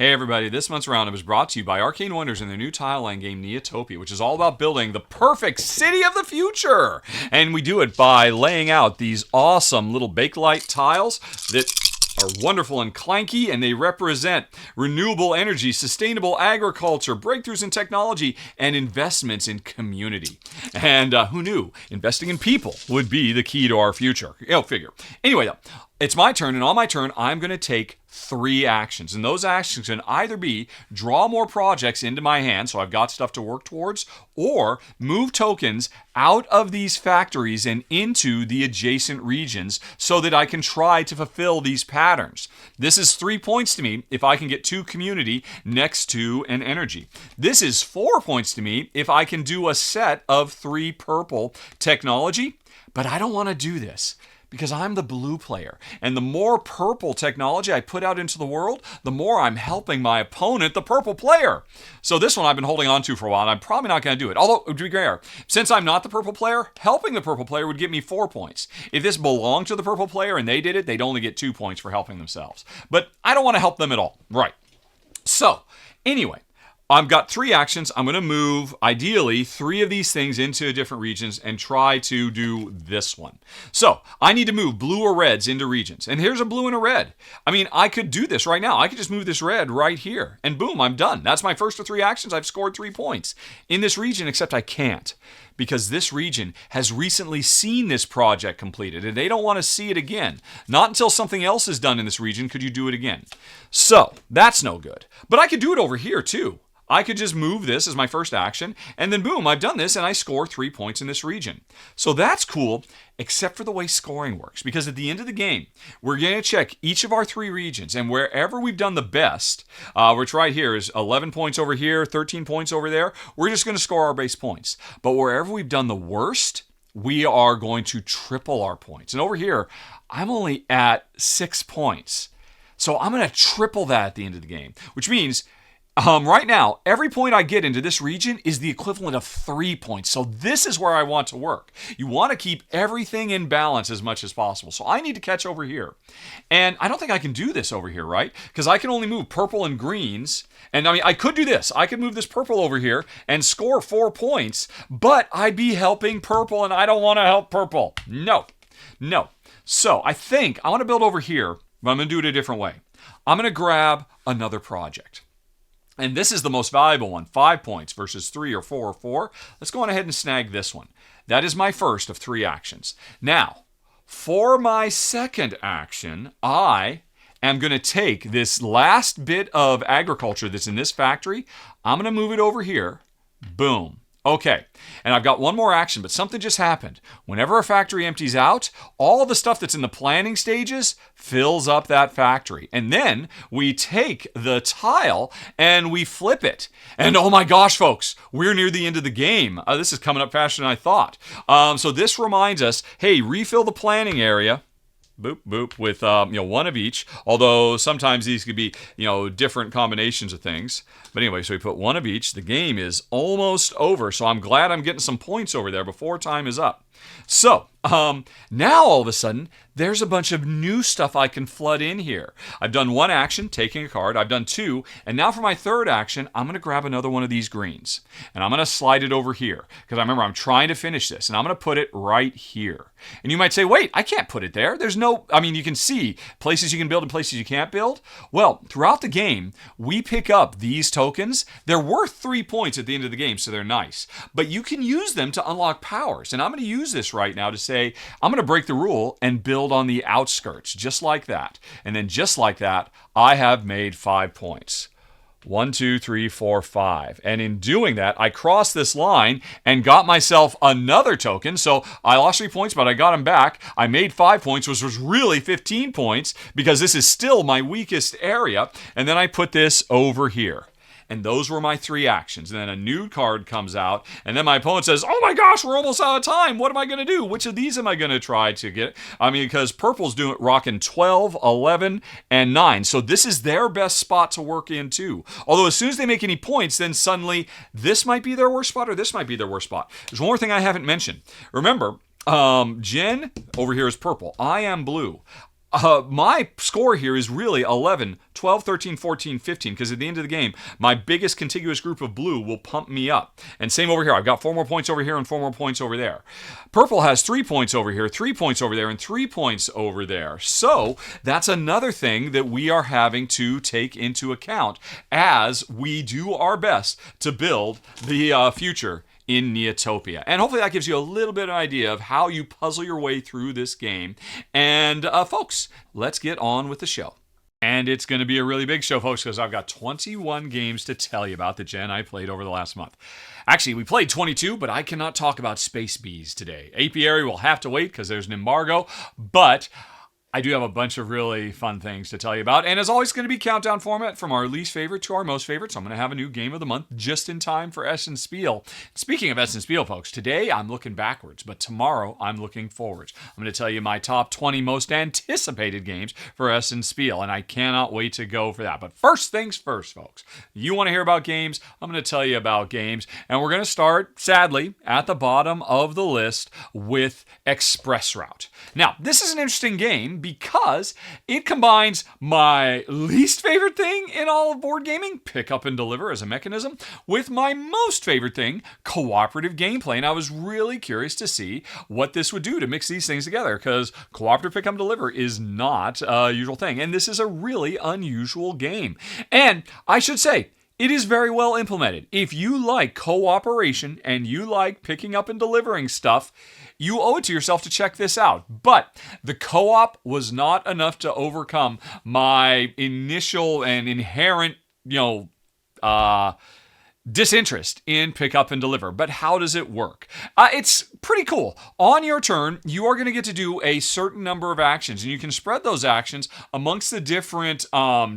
Hey everybody, this month's roundup is brought to you by Arcane Wonders and their new tile line game Neotopia, which is all about building the perfect city of the future. And we do it by laying out these awesome little Bakelite tiles that are wonderful and clanky, and they represent renewable energy, sustainable agriculture, breakthroughs in technology, and investments in community. And who knew investing in people would be the key to our future? Figure. Anyway, though, it's my turn, and on my turn, I'm going to take 3 actions. And those actions can either be draw more projects into my hand, so I've got stuff to work towards, or move tokens out of these factories and into the adjacent regions so that I can try to fulfill these patterns. This is 3 points to me if I can get 2 community next to an energy. This is 4 points to me if I can do a set of 3 purple technology, but I don't want to do this, because I'm the blue player. And the more purple technology I put out into the world, the more I'm helping my opponent, the purple player. So this one I've been holding on to for a while, and I'm probably not going to do it. Although, to be fair, since I'm not the purple player, helping the purple player would give me 4 points. If this belonged to the purple player and they did it, they'd only get 2 points for helping themselves. But I don't want to help them at all. Right. So, anyway, I've got 3 actions. I'm going to move, ideally, 3 of these things into different regions and try to do this one. So, I need to move blue or reds into regions. And here's a blue and a red. I mean, I could do this right now. I could just move this red right here. And boom, I'm done. That's my first of 3 actions. I've scored 3 points in this region, except I can't, because this region has recently seen this project completed, and they don't want to see it again. Not until something else is done in this region could you do it again. So, that's no good. But I could do it over here, too. I could just move this as my first action, and then boom, I've done this, and I score 3 points in this region. So that's cool, except for the way scoring works, because at the end of the game, we're going to check each of our 3 regions, and wherever we've done the best, which right here is 11 points over here, 13 points over there, we're just going to score our base points. But wherever we've done the worst, we are going to triple our points. And over here, I'm only at 6 points. So I'm going to triple that at the end of the game, which means right now, every point I get into this region is the equivalent of 3 points. So this is where I want to work. You want to keep everything in balance as much as possible. So I need to catch over here. And I don't think I can do this over here, right? Because I can only move purple and greens. And I mean, I could do this. I could move this purple over here and score 4 points, but I'd be helping purple, and I don't want to help purple. No. So I think I want to build over here, but I'm going to do it a different way. I'm going to grab another project. And this is the most valuable one, 5 points versus 3 or 4 or 4. Let's go on ahead and snag this one. That is my first of 3 actions. Now, for my second action, I am going to take this last bit of agriculture that's in this factory. I'm going to move it over here. Boom. Okay, and I've got one more action, but something just happened. Whenever a factory empties out, all the stuff that's in the planning stages fills up that factory. And then we take the tile and we flip it. And oh my gosh, folks, we're near the end of the game. This is coming up faster than I thought. So this reminds us, hey, refill the planning area. Boop, boop, with, 1 of each. Although sometimes these could be, different combinations of things. But anyway, so we put 1 of each. The game is almost over. So I'm glad I'm getting some points over there before time is up. So, now all of a sudden, there's a bunch of new stuff I can flood in here. I've done 1 action, taking a card. I've done 2. And now for my third action, I'm going to grab another one of these greens. And I'm going to slide it over here. Because I remember I'm trying to finish this. And I'm going to put it right here. And you might say, wait, I can't put it there. There's no, you can see places you can build and places you can't build. Well, throughout the game, we pick up these tokens. They're worth 3 points at the end of the game, so they're nice. But you can use them to unlock powers. And I'm going to use this right now to say, I'm going to break the rule and build on the outskirts, just like that. And then just like that, I have made 5 points. 1, 2, 3, 4, 5. And in doing that, I crossed this line and got myself another token. So I lost 3 points, but I got them back. I made 5 points, which was really 15 points, because this is still my weakest area. And then I put this over here. And those were my 3 actions. And then a new card comes out. And then my opponent says, oh my gosh, we're almost out of time. What am I going to do? Which of these am I going to try to get? Because purple's rocking 12, 11, and 9. So this is their best spot to work in too. Although as soon as they make any points, then suddenly this might be their worst spot or this might be their worst spot. There's one more thing I haven't mentioned. Remember, Jen over here is purple. I am blue. my score here is really 11, 12, 13, 14, 15, because at the end of the game, my biggest contiguous group of blue will pump me up. And same over here. I've got 4 more points over here and 4 more points over there. Purple has 3 points over here, 3 points over there, and 3 points over there. So that's another thing that we are having to take into account as we do our best to build the future in Neotopia. And hopefully that gives you a little bit of an idea of how you puzzle your way through this game. And folks, let's get on with the show. And it's going to be a really big show, folks, because I've got 21 games to tell you about that Jen and I played over the last month. Actually, we played 22, but I cannot talk about Space Bees today. Apiary will have to wait because there's an embargo, but I do have a bunch of really fun things to tell you about. And as always, it's going to be countdown format from our least favorite to our most favorite. So I'm going to have a new game of the month just in time for Essen Spiel. Speaking of Essen Spiel, folks, today I'm looking backwards, but tomorrow I'm looking forwards. I'm going to tell you my top 20 most anticipated games for Essen Spiel, and I cannot wait to go for that. But first things first, folks. You want to hear about games? I'm going to tell you about games. And we're going to start, sadly, at the bottom of the list with Express Route. Now, this is an interesting game because it combines my least favorite thing in all of board gaming, pick up and deliver as a mechanism, with my most favorite thing, cooperative gameplay. And I was really curious to see what this would do to mix these things together, because cooperative pick up and deliver is not a usual thing. And this is a really unusual game. And I should say, it is very well implemented. If you like cooperation and you like picking up and delivering stuff, you owe it to yourself to check this out. But the co-op was not enough to overcome my initial and inherent, disinterest in pick up and deliver. But how does it work? It's pretty cool. On your turn, you are going to get to do a certain number of actions, and you can spread those actions amongst the different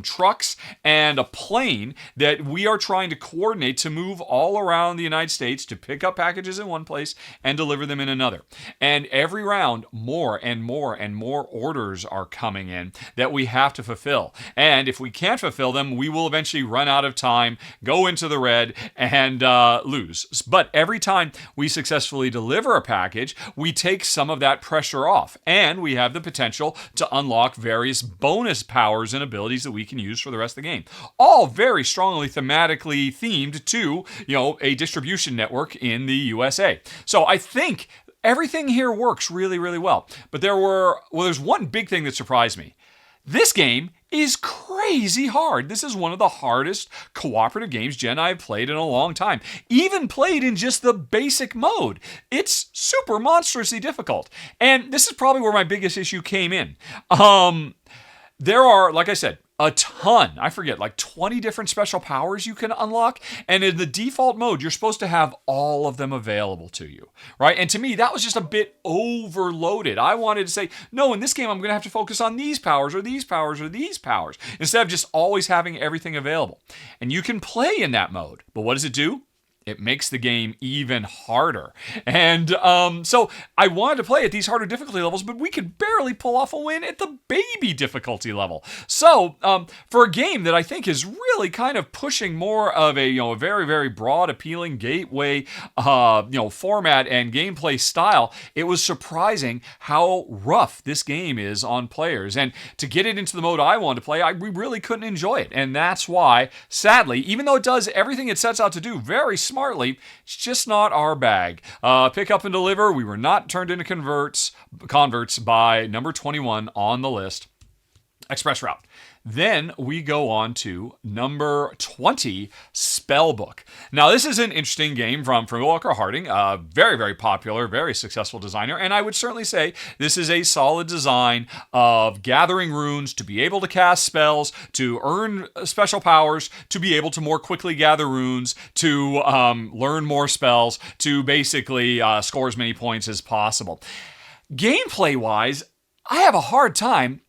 trucks and a plane that we are trying to coordinate to move all around the United States to pick up packages in one place and deliver them in another. And every round, more and more and more orders are coming in that we have to fulfill. And if we can't fulfill them, we will eventually run out of time, go into the red, and lose. But every time we successfully deliver a package, we take some of that pressure off, and we have the potential to unlock various bonus powers and abilities that we can use for the rest of the game. All very strongly thematically themed to, a distribution network in the USA. So I think everything here works really, really well. But there's one big thing that surprised me. This game is crazy hard. This is one of the hardest cooperative games Jen and I have played in a long time. Even played in just the basic mode. It's super monstrously difficult. And this is probably where my biggest issue came in. There are, like I said, a ton, I forget, like 20 different special powers you can unlock. And in the default mode, you're supposed to have all of them available to you, right? And to me, that was just a bit overloaded. I wanted to say, no, in this game, I'm going to have to focus on these powers or these powers or these powers, instead of just always having everything available. And you can play in that mode, but what does it do? It makes the game even harder. And so I wanted to play at these harder difficulty levels, but we could barely pull off a win at the baby difficulty level. So for a game that I think is really kind of pushing more of a very, very broad, appealing gateway format and gameplay style, it was surprising how rough this game is on players. And to get it into the mode I wanted to play, we really couldn't enjoy it. And that's why, sadly, even though it does everything it sets out to do very smartly, it's just not our bag. Pick up and deliver, we were not turned into converts by number 21 on the list, Express Route. Then we go on to number 20, Spellbook. Now, this is an interesting game from Walker Harding, a very, very popular, very successful designer, and I would certainly say this is a solid design of gathering runes to be able to cast spells, to earn special powers, to be able to more quickly gather runes, to learn more spells, to basically score as many points as possible. Gameplay-wise, I have a hard time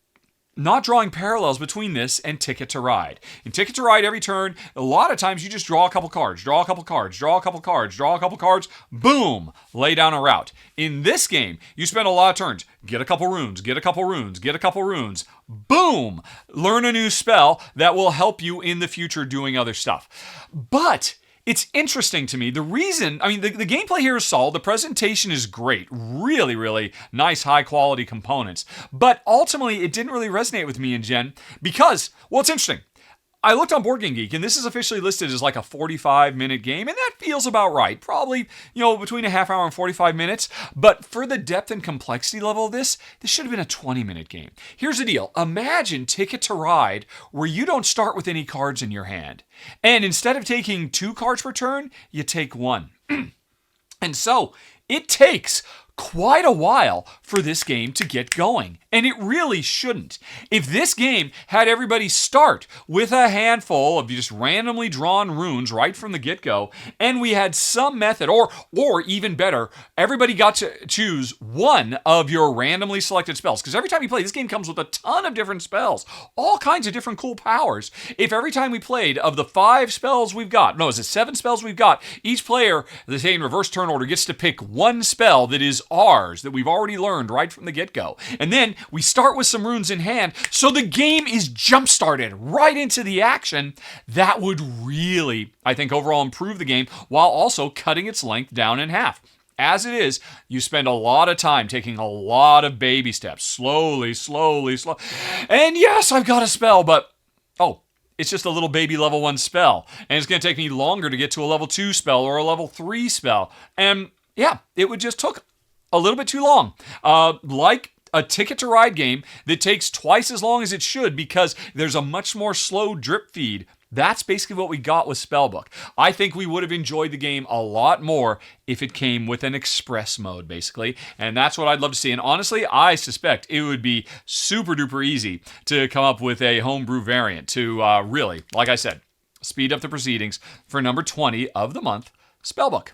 not drawing parallels between this and Ticket to Ride. In Ticket to Ride, every turn, a lot of times you just draw a couple cards, draw a couple cards, draw a couple cards, draw a couple cards, boom, lay down a route. In this game, you spend a lot of turns, get a couple runes, get a couple runes, get a couple runes, boom, learn a new spell that will help you in the future doing other stuff. But it's interesting to me. The reason, I mean, the gameplay here is solid. The presentation is great. Really, really nice, high-quality components. But ultimately, it didn't really resonate with me and Jen because, well, it's interesting. I looked on Board Game Geek, and this is officially listed as like a 45-minute game, and that feels about right. Probably, between a half hour and 45 minutes. But for the depth and complexity level of this should have been a 20-minute game. Here's the deal. Imagine Ticket to Ride, where you don't start with any cards in your hand. And instead of taking 2 cards per turn, you take 1. And so, it takes quite a while for this game to get going. And it really shouldn't. If this game had everybody start with a handful of just randomly drawn runes right from the get-go, and we had some method, or even better, everybody got to choose one of your randomly selected spells. Because every time you play, this game comes with a ton of different spells, all kinds of different cool powers. If every time we played, of the 5 spells we've got, no, is it 7 spells we've got, each player, the same reverse turn order, gets to pick one spell that is ours, that we've already learned right from the get-go. And then we start with some runes in hand, so the game is jump-started right into the action. That would really, I think, overall improve the game while also cutting its length down in half. As it is, you spend a lot of time taking a lot of baby steps, slowly. And yes, I've got a spell, but, it's just a little baby level 1 spell. And it's going to take me longer to get to a level 2 spell or a level 3 spell. And yeah, it would just took a little bit too long. Like a Ticket to Ride game that takes twice as long as it should because there's a much more slow drip feed. That's basically what we got with Spellbook. I think we would have enjoyed the game a lot more if it came with an express mode, basically. And that's what I'd love to see. And honestly, I suspect it would be super duper easy to come up with a homebrew variant to really, like I said, speed up the proceedings for number 20 of the month, Spellbook.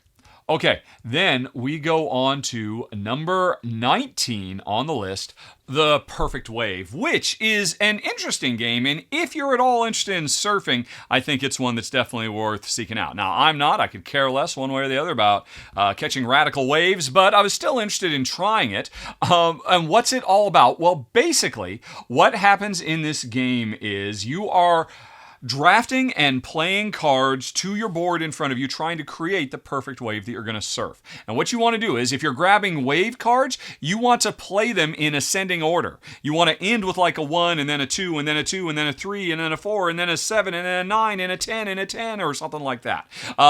Okay, then we go on to number 19 on the list, The Perfect Wave, which is an interesting game, and if you're at all interested in surfing, I think it's one that's definitely worth seeking out. Now, I'm not. I could care less one way or the other about catching radical waves, but I was still interested in trying it. And what's it all about? Well, basically, what happens in this game is you are drafting and playing cards to your board in front of you, trying to create the perfect wave that you're going to surf. And what you want to do is, if you're grabbing wave cards, you want to play them in ascending order. You want to end with like a 1, and then a 2, and then a 2, and then a 3, and then a 4, and then a 7, and then a 9, and a 10, and a 10, or something like that.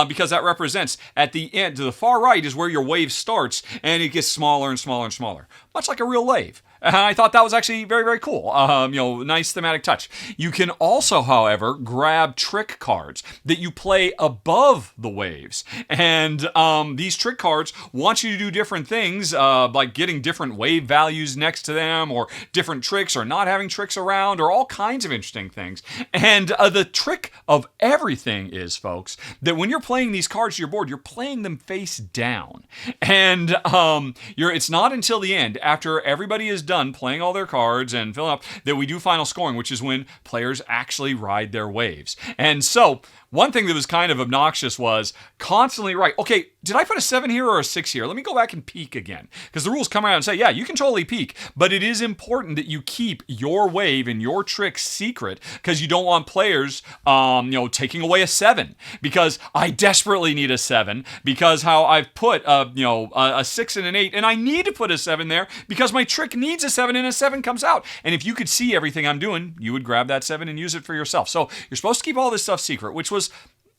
Because that represents, at the end, to the far right is where your wave starts, and it gets smaller and smaller and smaller. Much like a real wave. And I thought that was actually very, very cool. Nice thematic touch. You can also, however, grab trick cards that you play above the waves. And these trick cards want you to do different things, like getting different wave values next to them, or different tricks, or not having tricks around, or all kinds of interesting things. And the trick of everything is, folks, that when you're playing these cards to your board, you're playing them face down. And it's not until the end, after everybody is done playing all their cards and filling up, that we do final scoring, which is when players actually ride their waves. And so, one thing that was kind of obnoxious was constantly, right, okay, did I put a 7 here or a 6 here? Let me go back and peek again. Because the rules come around and say, yeah, you can totally peek, but it is important that you keep your wave and your trick secret, because you don't want players, taking away a 7. Because I desperately need a 7, because how I've put, a 6 and an 8, and I need to put a 7 there, because my trick needs a 7, and a 7 comes out. And if you could see everything I'm doing, you would grab that 7 and use it for yourself. So you're supposed to keep all this stuff secret, which was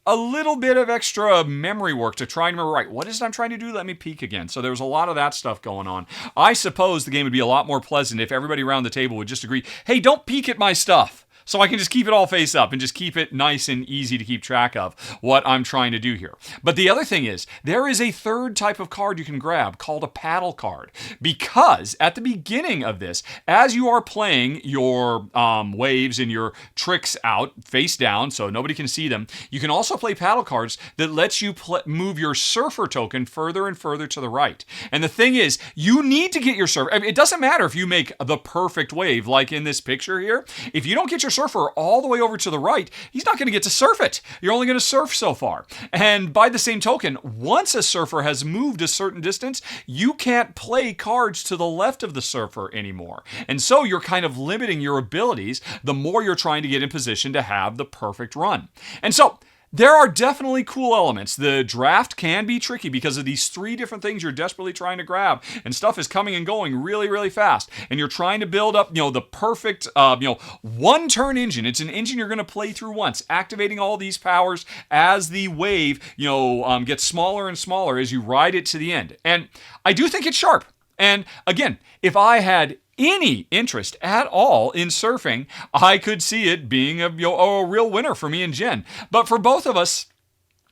a little bit of extra memory work to try and remember, right, what is it I'm trying to do? Let me peek again. So there was a lot of that stuff going on. I suppose the game would be a lot more pleasant if everybody around the table would just agree, hey, don't peek at my stuff. So I can just keep it all face up and just keep it nice and easy to keep track of what I'm trying to do here. But the other thing is, there is a third type of card you can grab called a paddle card. Because at the beginning of this, as you are playing your waves and your tricks out face down so nobody can see them, you can also play paddle cards that lets you move your surfer token further and further to the right. And the thing is, you need to get your surfer. I mean, it doesn't matter if you make the perfect wave, like in this picture here. If you don't get your surfer all the way over to the right, he's not going to get to surf it. You're only going to surf so far. And by the same token, once a surfer has moved a certain distance, you can't play cards to the left of the surfer anymore. And so you're kind of limiting your abilities the more you're trying to get in position to have the perfect run. And so there are definitely cool elements. The draft can be tricky because of these 3 different things you're desperately trying to grab, and stuff is coming and going really, really fast. And you're trying to build up, the perfect, one-turn engine. It's an engine you're going to play through once, activating all these powers as the wave, gets smaller and smaller as you ride it to the end. And I do think it's sharp. And again, if I had any interest at all in surfing, I could see it being a real winner for me and Jen. But for both of us,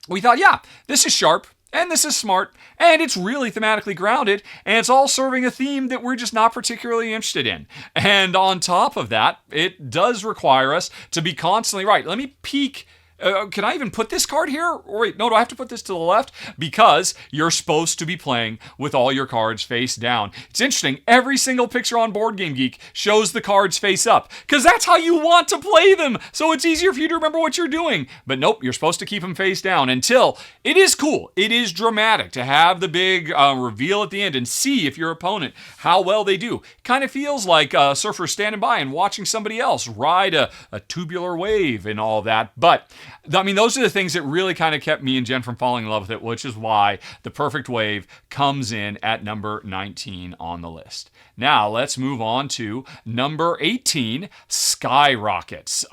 we thought, yeah, this is sharp, and this is smart, and it's really thematically grounded, and it's all serving a theme that we're just not particularly interested in. And on top of that, it does require us to be constantly, right, let me peek. Can I even put this card here? Or wait, no, do I have to put this to the left? Because you're supposed to be playing with all your cards face down. It's interesting. Every single picture on Board Game Geek shows the cards face up, because that's how you want to play them. So it's easier for you to remember what you're doing. But nope, you're supposed to keep them face down until it is cool. It is dramatic to have the big reveal at the end and see if your opponent, how well they do. Kind of feels like surfers standing by and watching somebody else ride a tubular wave and all that. But I mean, those are the things that really kind of kept me and Jen from falling in love with it, which is why the Perfect Wave comes in at number 19 on the list. Now, let's move on to number 18, Skyrockets,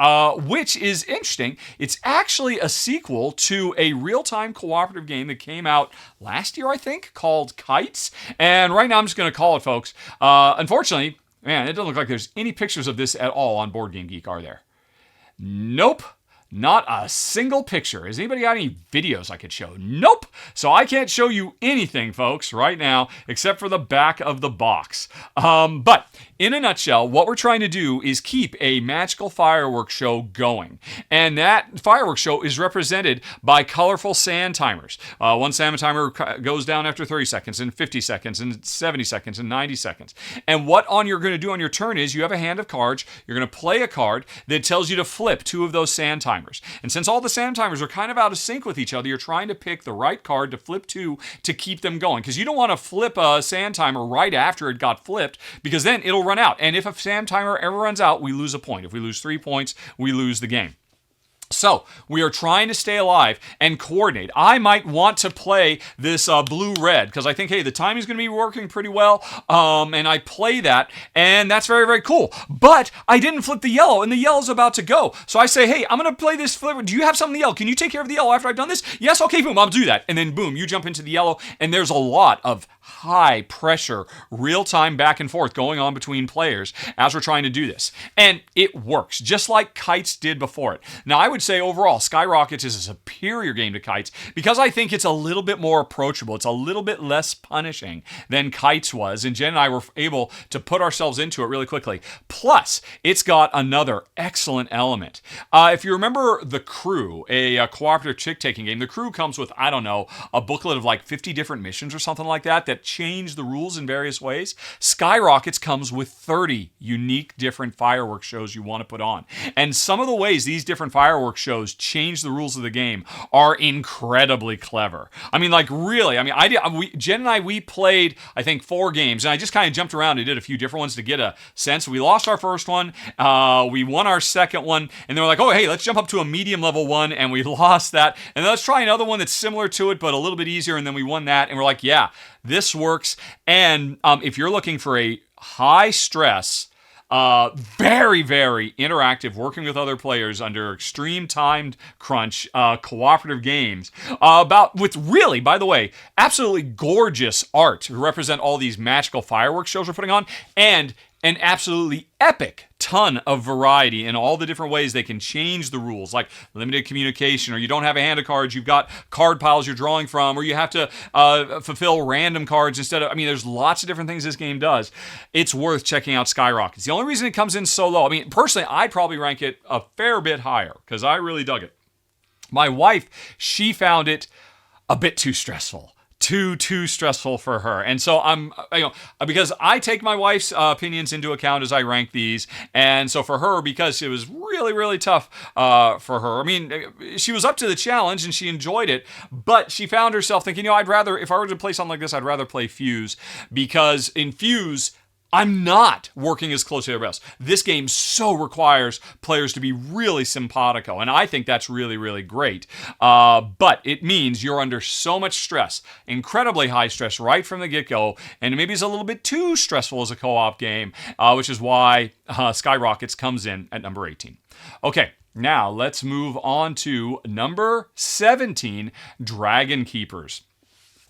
which is interesting. It's actually a sequel to a real-time cooperative game that came out last year, I think, called Kites. And right now, I'm just going to call it, folks. Unfortunately, man, it doesn't look like there's any pictures of this at all on Board Game Geek, are there? Nope. Not a single picture. Has anybody got any videos I could show? Nope. So I can't show you anything, folks, right now, except for the back of the box. But in a nutshell, what we're trying to do is keep a magical fireworks show going. And that fireworks show is represented by colorful sand timers. One sand timer goes down after 30 seconds, and 50 seconds, and 70 seconds, and 90 seconds. And what you're going to do on your turn is you have a hand of cards. You're going to play a card that tells you to flip 2 of those sand timers. And since all the sand timers are kind of out of sync with each other, you're trying to pick the right card to flip 2 to keep them going. Because you don't want to flip a sand timer right after it got flipped, because then it'll run out. And if a sand timer ever runs out, we lose a point. If we lose 3 points, we lose the game. So, we are trying to stay alive and coordinate. I might want to play this blue-red, because I think, hey, the timing's going to be working pretty well, and I play that, and that's very, very cool. But I didn't flip the yellow, and the yellow's about to go. So I say, hey, I'm going to play this flip. Do you have something in the yellow? Can you take care of the yellow after I've done this? Yes, okay, boom, I'll do that. And then, boom, you jump into the yellow, and there's a lot of high-pressure, real-time back and forth going on between players as we're trying to do this. And it works, just like Kites did before it. Now, I would say overall, Skyrockets is a superior game to Kites because I think it's a little bit more approachable. It's a little bit less punishing than Kites was, and Jen and I were able to put ourselves into it really quickly. Plus, it's got another excellent element. If you remember The Crew, a cooperative trick-taking game, The Crew comes with, I don't know, a booklet of like 50 different missions or something like that change the rules in various ways. Skyrockets comes with 30 unique different fireworks shows you want to put on. And some of the ways these different fireworks shows change the rules of the game are incredibly clever. I mean, like, really, Jen and I, we played, I think, 4 games, and I just kind of jumped around and did a few different ones to get a sense. We lost our first one, we won our second one, and then we're like, oh, hey, let's jump up to a medium level one, and we lost that, and then let's try another one that's similar to it, but a little bit easier, and then we won that, and we're like, yeah, this works. And if you're looking for a high stress, very, very interactive, working with other players under extreme timed crunch, cooperative games, with really, by the way, absolutely gorgeous art to represent all these magical fireworks shows we're putting on, and an absolutely epic ton of variety in all the different ways they can change the rules, like limited communication, or you don't have a hand of cards, you've got card piles you're drawing from, or you have to fulfill random cards instead of, there's lots of different things this game does. It's worth checking out Skyrockets. The only reason it comes in so low, personally, I'd probably rank it a fair bit higher, because I really dug it. My wife, she found it a bit too stressful. Too stressful for her. And so because I take my wife's opinions into account as I rank these, and so for her, because it was really, really tough for her. She was up to the challenge and she enjoyed it, but she found herself thinking, I'd rather, if I were to play something like this, I'd rather play Fuse, because in Fuse, I'm not working as closely as everybody else. This game so requires players to be really simpatico, and I think that's really, really great. But it means you're under so much stress, incredibly high stress right from the get-go, and maybe it's a little bit too stressful as a co-op game, which is why Skyrockets comes in at number 18. Okay, now let's move on to number 17, Dragonkeepers,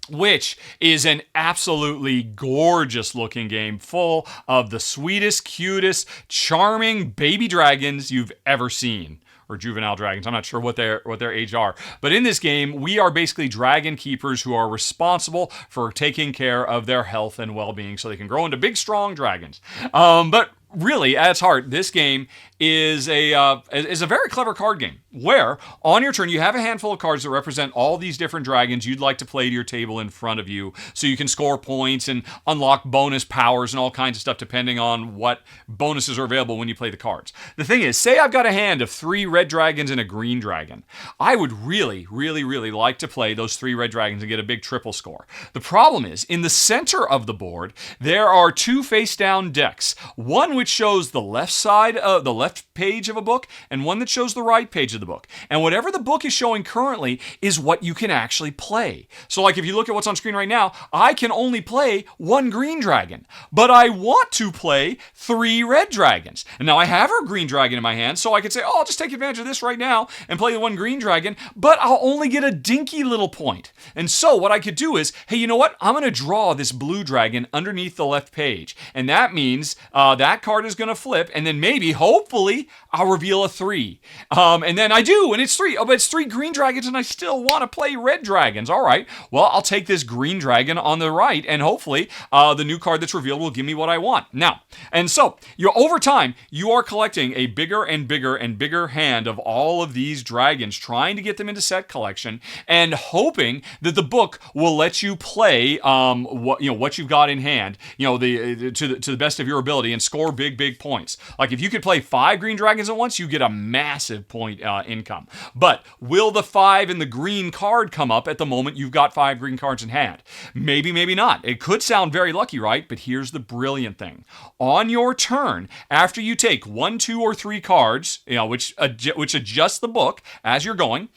which is an absolutely gorgeous looking game full of the sweetest, cutest, charming baby dragons you've ever seen. Or juvenile dragons. I'm not sure what their age are. But in this game, we are basically dragon keepers who are responsible for taking care of their health and well-being so they can grow into big, strong dragons. But really, at its heart, this game is a very clever card game where on your turn you have a handful of cards that represent all these different dragons you'd like to play to your table in front of you, so you can score points and unlock bonus powers and all kinds of stuff depending on what bonuses are available when you play the cards. The thing is, say I've got a hand of 3 red dragons and a green dragon. I would really, really, really like to play those 3 red dragons and get a big triple score. The problem is, in the center of the board, there are 2 face-down decks. One which shows the left side of the left page of a book, and one that shows the right page of the book. And whatever the book is showing currently is what you can actually play. So like if you look at what's on screen right now, I can only play 1 green dragon, but I want to play 3 red dragons. And now I have a green dragon in my hand, so I could say, oh, I'll just take advantage of this right now and play the 1 green dragon, but I'll only get a dinky little point. And so what I could do is, hey, you know what? I'm going to draw this blue dragon underneath the left page. And that means that card is going to flip, and then maybe, hopefully, I'll reveal a 3. And then I do, and it's 3. Oh, but it's 3 green dragons, and I still want to play red dragons. All right, well, I'll take this green dragon on the right, and hopefully the new card that's revealed will give me what I want. Now, and so, over time, you are collecting a bigger and bigger and bigger hand of all of these dragons, trying to get them into set collection, and hoping that the book will let you play what you've got in hand, to the best of your ability, and score big points. Like if you could play 5 green dragons at once, you get a massive point income. But will the 5 in the green card come up at the moment you've got 5 green cards in hand? Maybe, maybe not. It could sound very lucky, right? But here's the brilliant thing. On your turn, after you take 1, 2, or 3 cards, which adjust the book as you're going,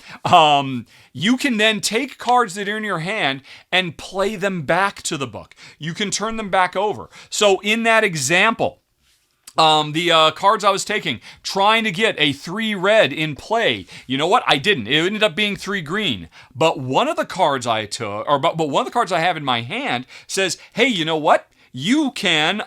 you can then take cards that are in your hand and play them back to the book. You can turn them back over. So in that example, the cards I was taking, trying to get a 3 red in play. You know what? I didn't. It ended up being 3 green. But one of the cards I took, but one of the cards I have in my hand says, hey, you know what? You can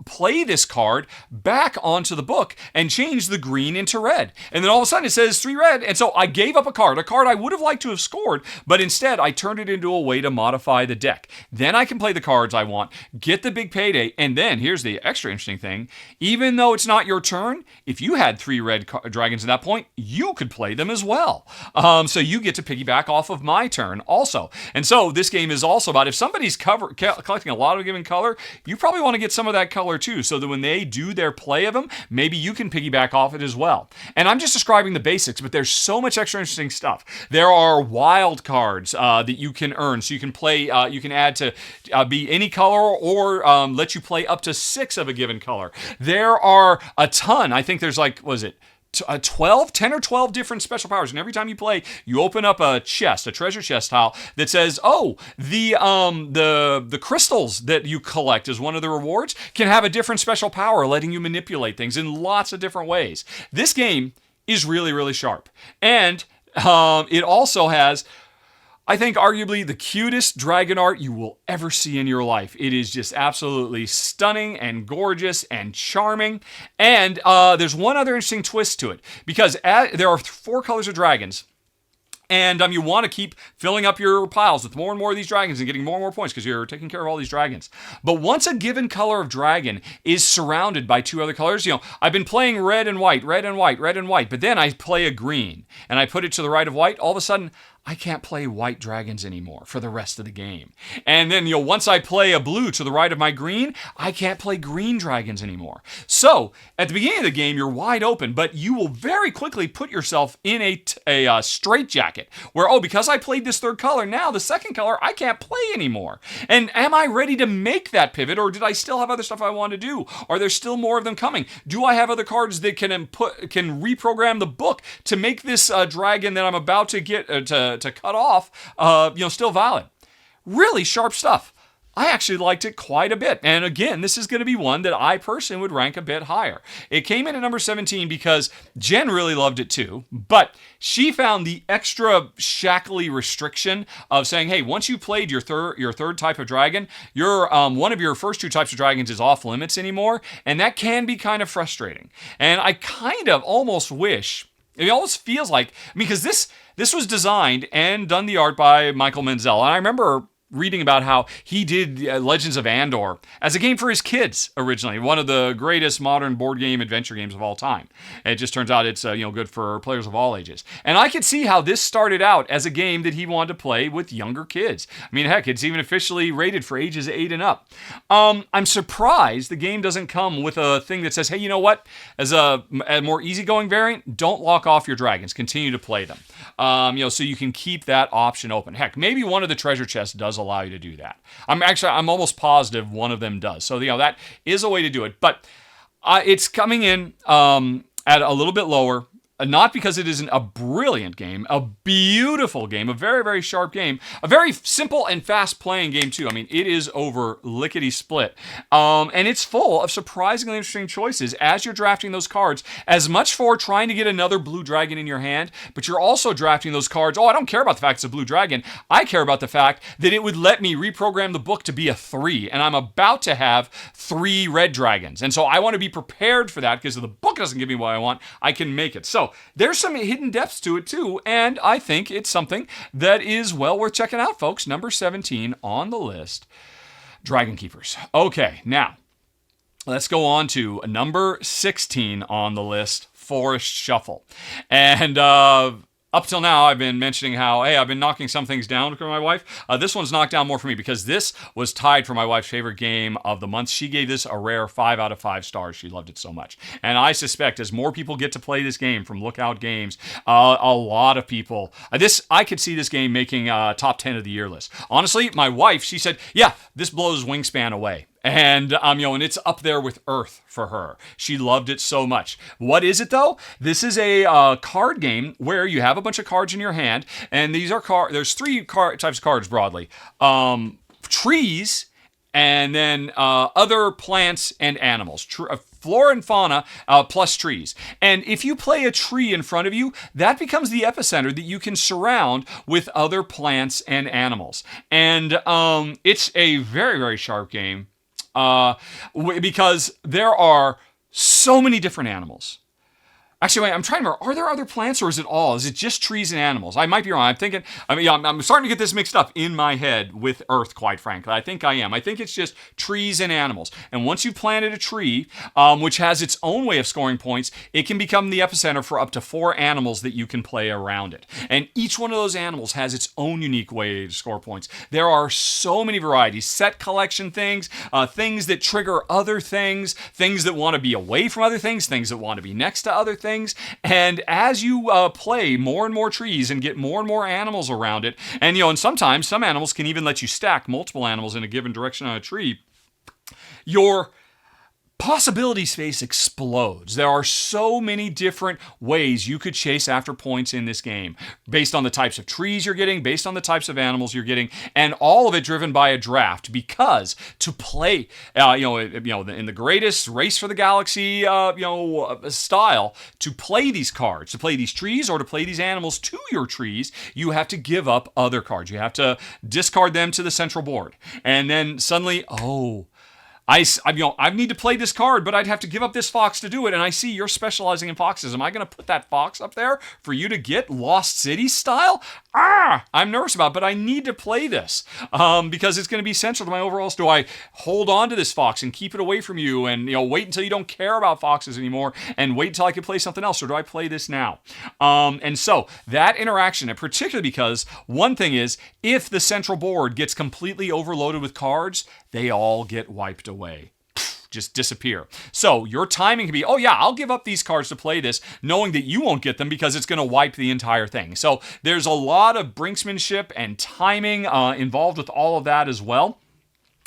play this card back onto the book and change the green into red. And then all of a sudden it says 3 red. And so I gave up a card I would have liked to have scored, but instead I turned it into a way to modify the deck. Then I can play the cards I want, get the big payday, and then here's the extra interesting thing. Even though it's not your turn, if you had 3 red dragons at that point, you could play them as well. So you get to piggyback off of my turn also. And so this game is also about if somebody's collecting a lot of a given color, you probably want to get some of that color too, so that when they do their play of them, maybe you can piggyback off it as well. And I'm just describing the basics, but there's so much extra interesting stuff. There are wild cards that you can earn, so you can play, you can add to be any color or let you play up to 6 of a given color. There are a ton. I think there's 10 or 12 different special powers, and every time you play, you open up a treasure chest tile that says, oh, the crystals that you collect as one of the rewards can have a different special power, letting you manipulate things in lots of different ways. This game is really, really sharp, and it also has, I think, arguably the cutest dragon art you will ever see in your life. It is just absolutely stunning and gorgeous and charming. And there's one other interesting twist to it, because there are 4 colors of dragons. And you want to keep filling up your piles with more and more of these dragons and getting more and more points because you're taking care of all these dragons. But once a given color of dragon is surrounded by 2 other colors, I've been playing red and white, red and white, red and white, but then I play a green and I put it to the right of white, all of a sudden I can't play white dragons anymore for the rest of the game. And then, once I play a blue to the right of my green, I can't play green dragons anymore. So, at the beginning of the game, you're wide open, but you will very quickly put yourself in a straitjacket where, because I played this third color, now the second color I can't play anymore. And am I ready to make that pivot, or did I still have other stuff I want to do? Are there still more of them coming? Do I have other cards that can reprogram the book to make this dragon that I'm about to get to cut off, still valid? Really sharp stuff. I actually liked it quite a bit. And again, this is going to be one that I personally would rank a bit higher. It came in at number 17 because Jen really loved it too, but she found the extra shackly restriction of saying, hey, once you played your third type of dragon, one of your first two types of dragons is off limits anymore, and that can be kind of frustrating. And I kind of almost wish, it almost feels like, because this was designed and done the art by Michael Menzel, and I remember reading about how he did Legends of Andor as a game for his kids originally, one of the greatest modern board game adventure games of all time. It just turns out it's good for players of all ages. And I could see how this started out as a game that he wanted to play with younger kids. I mean, heck, it's even officially rated for ages 8 and up. I'm surprised the game doesn't come with a thing that says, hey, you know what? As a more easygoing variant, don't lock off your dragons. Continue to play them. So you can keep that option open. Heck, maybe one of the treasure chests does allow you to do that. I'm almost positive one of them does. So, that is a way to do it. But it's coming in at a little bit lower. Not because it isn't a brilliant game, a beautiful game, a very, very sharp game, a very simple and fast-playing game, too. I mean, it is over lickety-split. And it's full of surprisingly interesting choices as you're drafting those cards, as much for trying to get another blue dragon in your hand, but you're also drafting those cards. I don't care about the fact it's a blue dragon. I care about the fact that it would let me reprogram the book to be a 3, and I'm about to have 3 red dragons. And so I want to be prepared for that, because if the book doesn't give me what I want, I can make it. So there's some hidden depths to it too, and I think it's something that is well worth checking out, folks. Number 17 on the list, Dragonkeepers. Okay, now let's go on to number 16 on the list, Forest Shuffle. And up till now, I've been mentioning how, hey, I've been knocking some things down for my wife. This one's knocked down more for me because this was tied for my wife's favorite game of the month. She gave this a rare 5 out of 5 stars. She loved it so much. And I suspect as more people get to play this game from Lookout Games, a lot of people, I could see this game making a top 10 of the year list. Honestly, my wife, she said, yeah, this blows Wingspan away. And, and it's up there with Earth for her. She loved it so much. What is it, though? This is a card game where you have a bunch of cards in your hand, and these are there's 3 types of cards broadly. Trees, and then other plants and animals. Flora and fauna plus trees. And if you play a tree in front of you, that becomes the epicenter that you can surround with other plants and animals. And it's a very, very sharp game. Because there are so many different animals. Actually, wait, I'm trying to remember, are there other plants or is it just trees and animals? I might be wrong. I'm starting to get this mixed up in my head with Earth, quite frankly. I think I am. I think it's just trees and animals. And once you've planted a tree, which has its own way of scoring points, it can become the epicenter for up to 4 animals that you can play around it. And each one of those animals has its own unique way to score points. There are so many varieties. Set collection things, things that trigger other things that want to be away from other things that want to be next to other things. And as you play more and more trees and get more and more animals around it, and sometimes some animals can even let you stack multiple animals in a given direction on a tree, your possibility space explodes. There are so many different ways you could chase after points in this game, based on the types of trees you're getting, based on the types of animals you're getting, and all of it driven by a draft. Because to play, in the greatest race for the galaxy, style, to play these cards, to play these trees, or to play these animals to your trees, you have to give up other cards. You have to discard them to the central board, and then suddenly, I need to play this card, but I'd have to give up this fox to do it. And I see you're specializing in foxes. Am I going to put that fox up there for you to get Lost City style? I'm nervous about it, but I need to play this because it's going to be central to my overall. Do I hold on to this fox and keep it away from you and wait until you don't care about foxes anymore and wait until I can play something else, or do I play this now? And so that interaction, and particularly because one thing is, if the central board gets completely overloaded with cards, they all get wiped away. Just disappear. So your timing can be, oh yeah, I'll give up these cards to play this, knowing that you won't get them because it's going to wipe the entire thing. So there's a lot of brinksmanship and timing involved with all of that as well.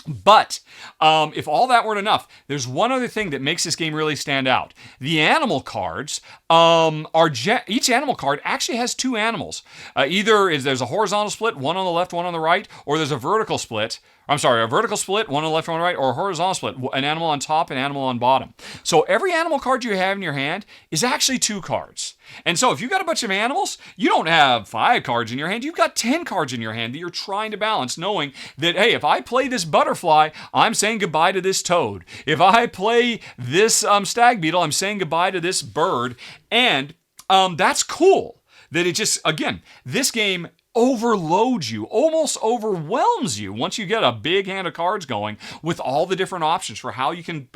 But if all that weren't enough, there's one other thing that makes this game really stand out. The animal cards each animal card actually has two animals. Either there's a horizontal split, one on the left, one on the right, or there's a vertical split. A vertical split, one on the left, one on the right, or a horizontal split, an animal on top, an animal on bottom. So every animal card you have in your hand is actually two cards. And so if you've got a bunch of animals, you don't have 5 cards in your hand, you've got 10 cards in your hand that you're trying to balance, knowing that, hey, if I play this butterfly, I'm saying goodbye to this toad. If I play this stag beetle, I'm saying goodbye to this bird. And that's cool. That it just, again, this game overloads you, almost overwhelms you once you get a big hand of cards going with all the different options for how you can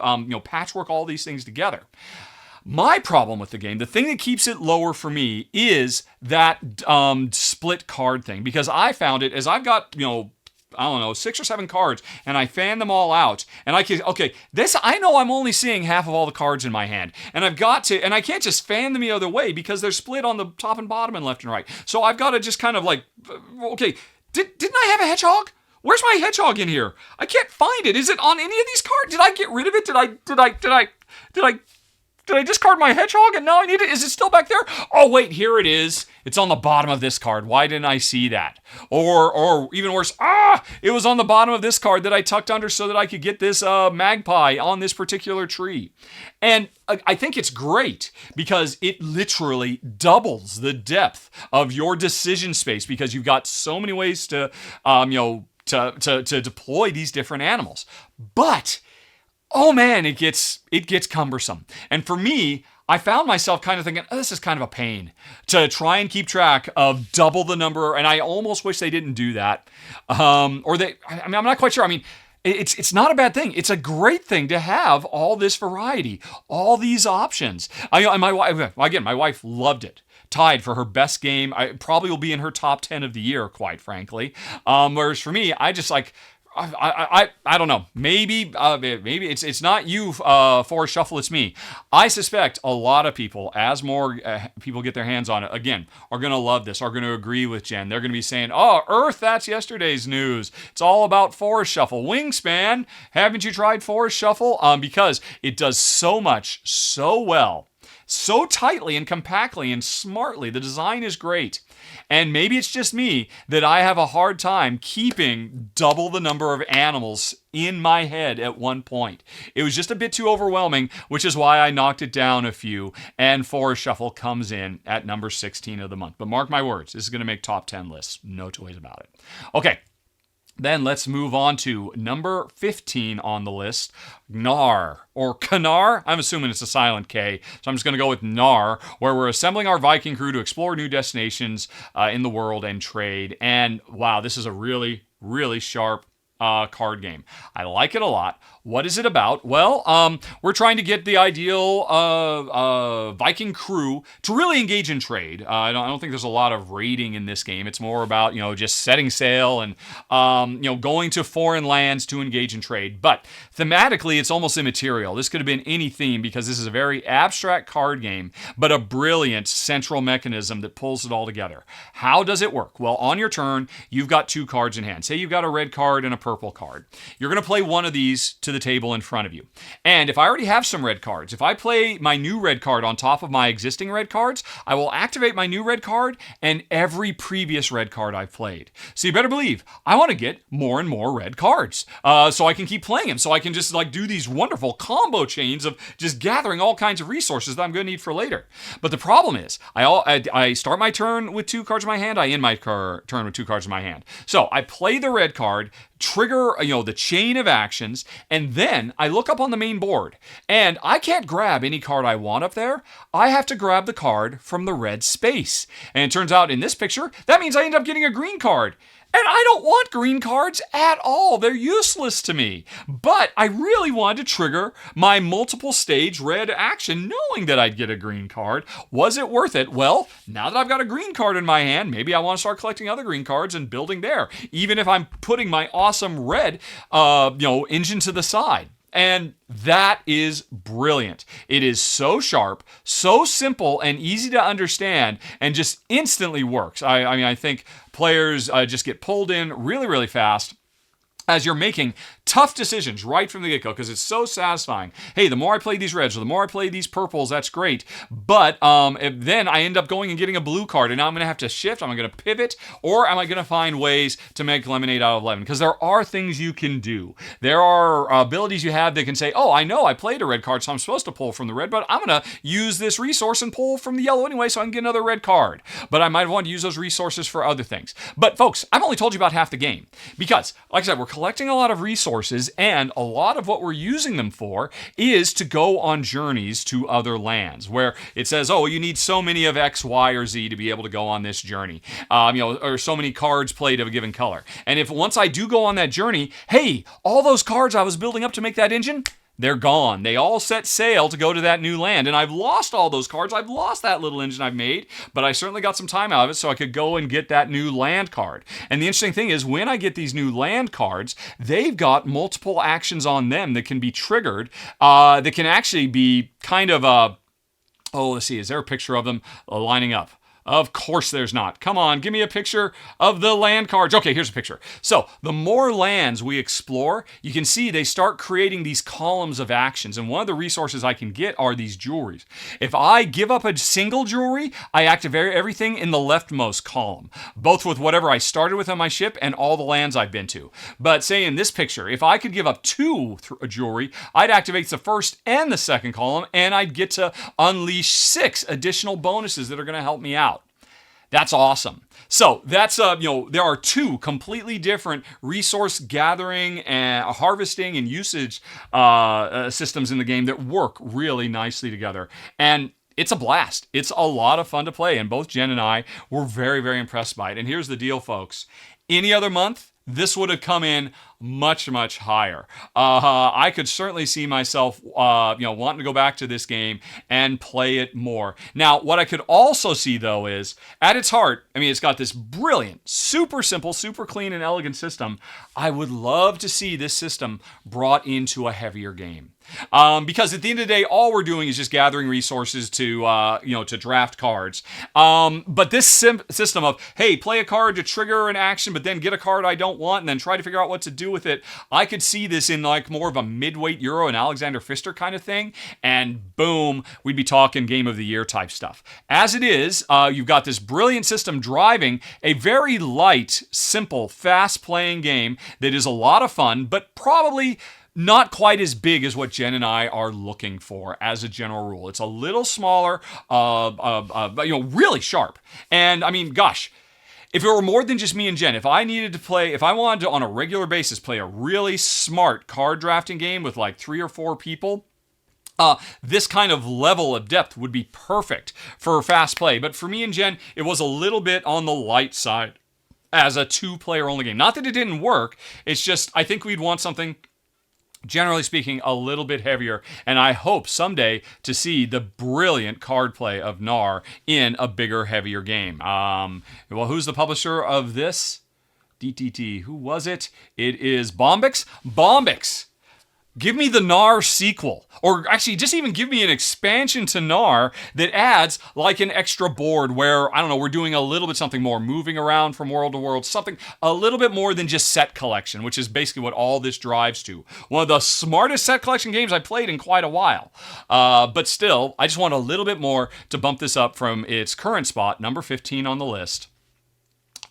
patchwork all these things together. My problem with the game, the thing that keeps it lower for me, is that split card thing, because I found it as I've got 6 or 7 cards, and I fan them all out, and I know I'm only seeing half of all the cards in my hand, and I can't just fan them the other way because they're split on the top and bottom and left and right. So I've got to just kind of didn't I have a hedgehog? Where's my hedgehog in here? I can't find it. Is it on any of these cards? Did I get rid of it? Did I discard my hedgehog and now I need it? Is it still back there? Oh, wait, here it is. It's on the bottom of this card. Why didn't I see that? Or even worse, it was on the bottom of this card that I tucked under so that I could get this magpie on this particular tree. And I think it's great because it literally doubles the depth of your decision space because you've got so many ways to deploy these different animals. But oh man, it gets cumbersome. And for me, I found myself kind of thinking, this is kind of a pain to try and keep track of double the number, and I almost wish they didn't do that. I'm not quite sure. I mean, it's not a bad thing. It's a great thing to have all this variety, all these options. And my wife loved it. Tied for her best game. I probably will be in her top 10 of the year, quite frankly. Whereas for me, I just I don't know. Maybe it's not you, Forest Shuffle. It's me. I suspect a lot of people, as more people get their hands on it, again, are going to love this. Are going to agree with Jen. They're going to be saying, "Oh, Earth, that's yesterday's news. It's all about Forest Shuffle. Wingspan, haven't you tried Forest Shuffle?" Because it does so much, so well, so tightly and compactly and smartly. The design is great. And maybe it's just me that I have a hard time keeping double the number of animals in my head at one point. It was just a bit too overwhelming, which is why I knocked it down a few, and Forest Shuffle comes in at number 16 of the month. But mark my words, this is going to make top 10 lists. No toys about it. Okay. Then let's move on to number 15 on the list, Knarr, or Knarr. I'm assuming it's a silent K, so I'm just going to go with Knarr, where we're assembling our Viking crew to explore new destinations in the world and trade. And wow, this is a really, really sharp card game. I like it a lot. What is it about? Well, we're trying to get the ideal Viking crew to really engage in trade. I don't think there's a lot of raiding in this game. It's more about, just setting sail and, going to foreign lands to engage in trade. But thematically, it's almost immaterial. This could have been any theme because this is a very abstract card game, but a brilliant central mechanism that pulls it all together. How does it work? Well, on your turn, you've got 2 cards in hand. Say you've got a red card and a purple card. You're going to play one of these to the table in front of you. And if I already have some red cards, if I play my new red card on top of my existing red cards, I will activate my new red card and every previous red card I've played. So you better believe I want to get more and more red cards so I can keep playing them, so I can just do these wonderful combo chains of just gathering all kinds of resources that I'm going to need for later. But the problem is I start my turn with 2 cards in my hand, I end my turn with 2 cards in my hand. So I play the red card, trigger, the chain of actions, and then I look up on the main board, and I can't grab any card I want up there. I have to grab the card from the red space. And it turns out in this picture, that means I end up getting a green card. And I don't want green cards at all. They're useless to me. But I really wanted to trigger my multiple stage red action knowing that I'd get a green card. Was it worth it? Well, now that I've got a green card in my hand, maybe I want to start collecting other green cards and building there. Even if I'm putting my awesome red, engine to the side. And that is brilliant. It is so sharp, so simple, and easy to understand, and just instantly works. I think players just get pulled in really, really fast as you're making tough decisions right from the get-go, because it's so satisfying. Hey, the more I play these reds, or the more I play these purples, that's great. But then I end up going and getting a blue card, and now I'm going to have to shift. Am I going to pivot, or am I going to find ways to make lemonade out of lemon? Because there are things you can do. There are abilities you have that can say, oh, I know I played a red card, so I'm supposed to pull from the red, but I'm going to use this resource and pull from the yellow anyway, so I can get another red card. But I might want to use those resources for other things. But folks, I've only told you about half the game, because, like I said, we're collecting a lot of resources, and a lot of what we're using them for is to go on journeys to other lands, where it says, oh, you need so many of X, Y, or Z to be able to go on this journey, or so many cards played of a given color. And if once I do go on that journey, hey, all those cards I was building up to make that engine, they're gone. They all set sail to go to that new land. And I've lost all those cards. I've lost that little engine I've made, but I certainly got some time out of it so I could go and get that new land card. And the interesting thing is, when I get these new land cards, they've got multiple actions on them that can be triggered, that can actually be kind of let's see, is there a picture of them lining up? Of course there's not. Come on, give me a picture of the land cards. Okay, here's a picture. So the more lands we explore, you can see they start creating these columns of actions. And one of the resources I can get are these jewelries. If I give up a single jewelry, I activate everything in the leftmost column, both with whatever I started with on my ship and all the lands I've been to. But say in this picture, if I could give up two jewelry, I'd activate the first and the second column, and I'd get to unleash 6 additional bonuses that are going to help me out. That's awesome. So that's, there are 2 completely different resource gathering and harvesting and usage systems in the game that work really nicely together. And it's a blast. It's a lot of fun to play. And both Jen and I were very, very impressed by it. And here's the deal, folks. Any other month, this would have come in much, much higher. I could certainly see myself, wanting to go back to this game and play it more. Now, what I could also see, though, is at its heart, it's got this brilliant, super simple, super clean and elegant system. I would love to see this system brought into a heavier game. Because at the end of the day, all we're doing is just gathering resources to draft cards. But this system of, hey, play a card to trigger an action, but then get a card I don't want, and then try to figure out what to do with it. I could see this in like more of a midweight Euro and Alexander Pfister kind of thing, and boom, we'd be talking Game of the Year type stuff. As it is, you've got this brilliant system driving a very light, simple, fast-playing game that is a lot of fun, but probably not quite as big as what Jen and I are looking for as a general rule. It's a little smaller, really sharp. And gosh, if it were more than just me and Jen, if I wanted to on a regular basis play a really smart card drafting game with like 3 or 4 people, this kind of level of depth would be perfect for fast play. But for me and Jen, it was a little bit on the light side as a 2-player only game. Not that it didn't work, it's just I think we'd want something, generally speaking, a little bit heavier, and I hope someday to see the brilliant card play of Knarr in a bigger, heavier game. Well, who's the publisher of this? DTT. Who was it? It is Bombix. Bombix! Give me the Knarr sequel. Or actually, just even give me an expansion to Knarr that adds like an extra board where, we're doing a little bit something more, moving around from world to world, something a little bit more than just set collection, which is basically what all this drives to. One of the smartest set collection games I played in quite a while. But still, I just want a little bit more to bump this up from its current spot, number 15 on the list.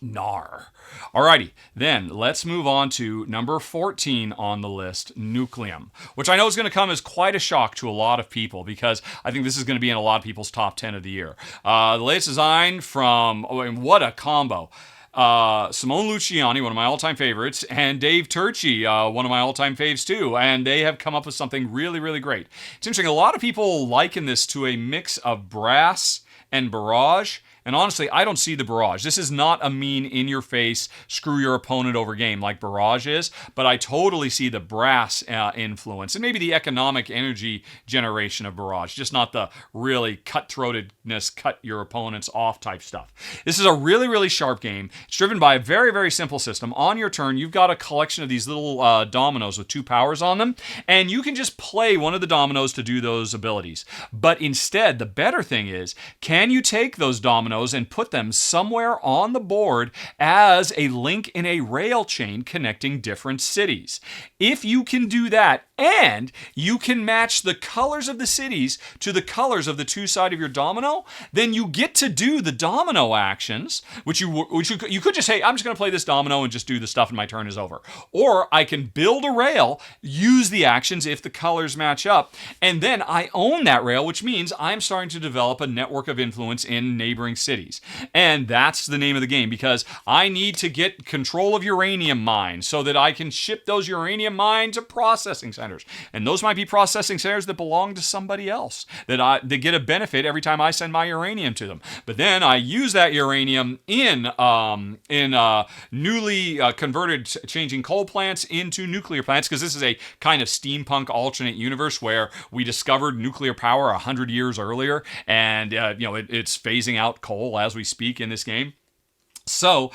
Knarr. Alrighty, then let's move on to number 14 on the list, Nucleum, which I know is going to come as quite a shock to a lot of people because I think this is going to be in a lot of people's top 10 of the year. The latest design from, what a combo. Simone Luciani, one of my all-time favorites, and Dave Turczi, one of my all-time faves too, and they have come up with something really, really great. It's interesting, a lot of people liken this to a mix of brass and barrage. And honestly, I don't see the barrage. This is not a mean, in-your-face, screw your opponent over game like barrage is, but I totally see the brass influence and maybe the economic energy generation of barrage, just not the really cutthroatedness, cut your opponents off type stuff. This is a really, really sharp game. It's driven by a very, very simple system. On your turn, you've got a collection of these little dominoes with 2 powers on them, and you can just play one of the dominoes to do those abilities. But instead, the better thing is, can you take those dominoes and put them somewhere on the board as a link in a rail chain connecting different cities? If you can do that, and you can match the colors of the cities to the colors of the 2 sides of your domino, then you get to do the domino actions, which you could just say, I'm just going to play this domino and just do the stuff and my turn is over. Or I can build a rail, use the actions if the colors match up, and then I own that rail, which means I'm starting to develop a network of influence in neighboring cities. And that's the name of the game, because I need to get control of uranium mines so that I can ship those uranium mines to processing centers. And those might be processing centers that belong to somebody else, that get a benefit every time I send my uranium to them. But then I use that uranium in newly converted, changing coal plants into nuclear plants, because this is a kind of steampunk alternate universe where we discovered nuclear power 100 years earlier, and it's phasing out coal as we speak in this game. So,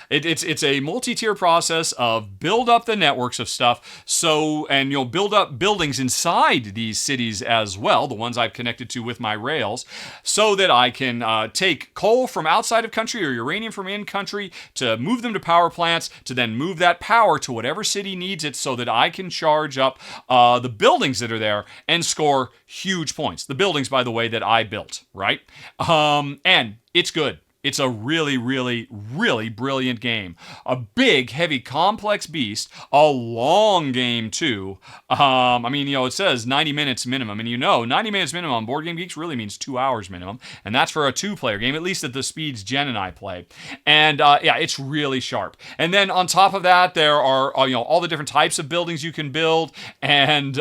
it's a multi-tier process of build up the networks of stuff. So, and build up buildings inside these cities as well, the ones I've connected to with my rails, so that I can take coal from outside of country or uranium from in country to move them to power plants, to then move that power to whatever city needs it, so that I can charge up the buildings that are there and score huge points. The buildings, by the way, that I built, right? And it's good. It's a really, really, really brilliant game. A big, heavy, complex beast. A long game, too. It says 90 minutes minimum. And 90 minutes minimum on Board Game Geeks really means 2 hours minimum. And that's for a 2-player game, at least at the speeds Jen and I play. And, it's really sharp. And then on top of that, there are, all the different types of buildings you can build. And,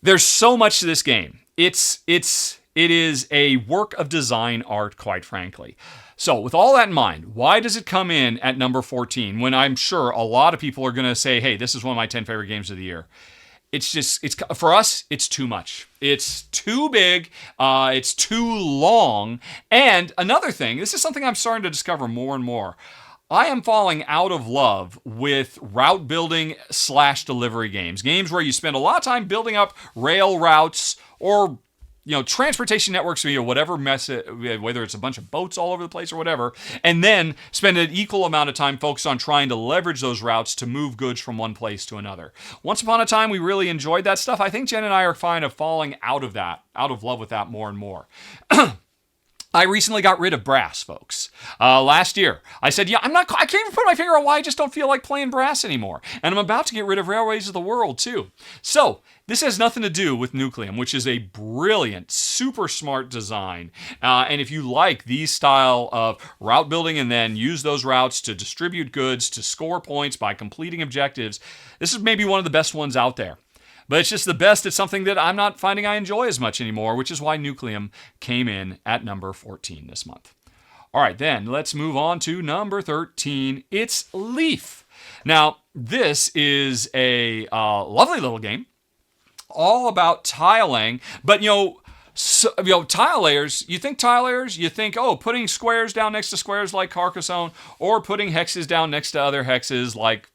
there's so much to this game. It is a work of design art, quite frankly. So with all that in mind, why does it come in at number 14 when I'm sure a lot of people are going to say, hey, this is one of my 10 favorite games of the year? It's for us, it's too much. It's too big. It's too long. And another thing, this is something I'm starting to discover more and more. I am falling out of love with route building / delivery games. Games where you spend a lot of time building up rail routes or transportation networks, whatever mess, whether it's a bunch of boats all over the place or whatever, and then spend an equal amount of time focused on trying to leverage those routes to move goods from one place to another. Once upon a time, we really enjoyed that stuff. I think Jen and I are kind of falling out of love with that more and more. I recently got rid of brass, folks. Last year, I said, I can't even put my finger on why I just don't feel like playing brass anymore. And I'm about to get rid of Railways of the World, too. So, this has nothing to do with Nucleum, which is a brilliant, super smart design. And if you like these style of route building and then use those routes to distribute goods, to score points by completing objectives, this is maybe one of the best ones out there. But it's just the best. It's something that I'm not finding I enjoy as much anymore, which is why Nucleum came in at number 14 this month. All right, then let's move on to number 13. It's Leaf. Now, this is a lovely little game, all about tiling. But tile layers. You think tile layers? You think, putting squares down next to squares like Carcassonne, or putting hexes down next to other hexes like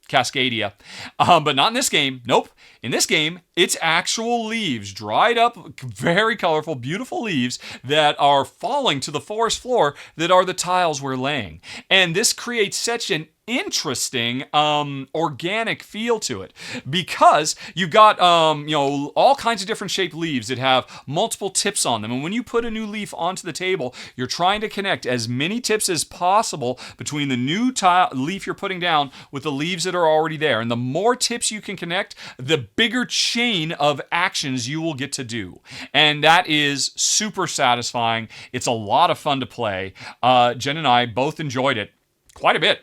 Cascadia. But not in this game. Nope. In this game, it's actual leaves, dried up, very colorful, beautiful leaves that are falling to the forest floor that are the tiles we're laying. And this creates such an interesting organic feel to it, because you've got all kinds of different shaped leaves that have multiple tips on them, and when you put a new leaf onto the table, you're trying to connect as many tips as possible between the new leaf you're putting down with the leaves that are already there. And the more tips you can connect, the bigger chain of actions you will get to do, and that is super satisfying. It's a lot of fun to play. Jen and I both enjoyed it quite a bit.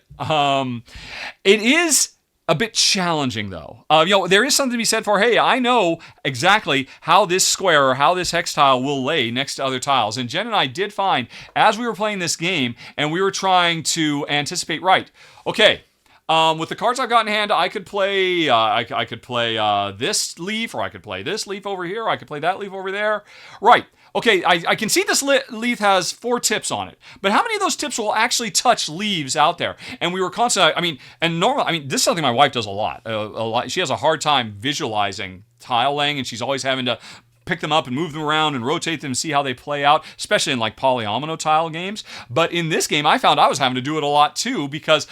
It is a bit challenging, though. There is something to be said for, hey, I know exactly how this square or how this hex tile will lay next to other tiles. And Jen and I did find, as we were playing this game, and we were trying to anticipate, right, okay, with the cards I've got in hand, I could play I could play this leaf, or I could play this leaf over here, I could play that leaf over there. Right. Okay, I can see this leaf has 4 tips on it, but how many of those tips will actually touch leaves out there? And we were constantly, this is something my wife does a lot. She has a hard time visualizing tile laying, and she's always having to pick them up and move them around and rotate them and see how they play out, especially in like polyomino tile games. But in this game, I found I was having to do it a lot too, because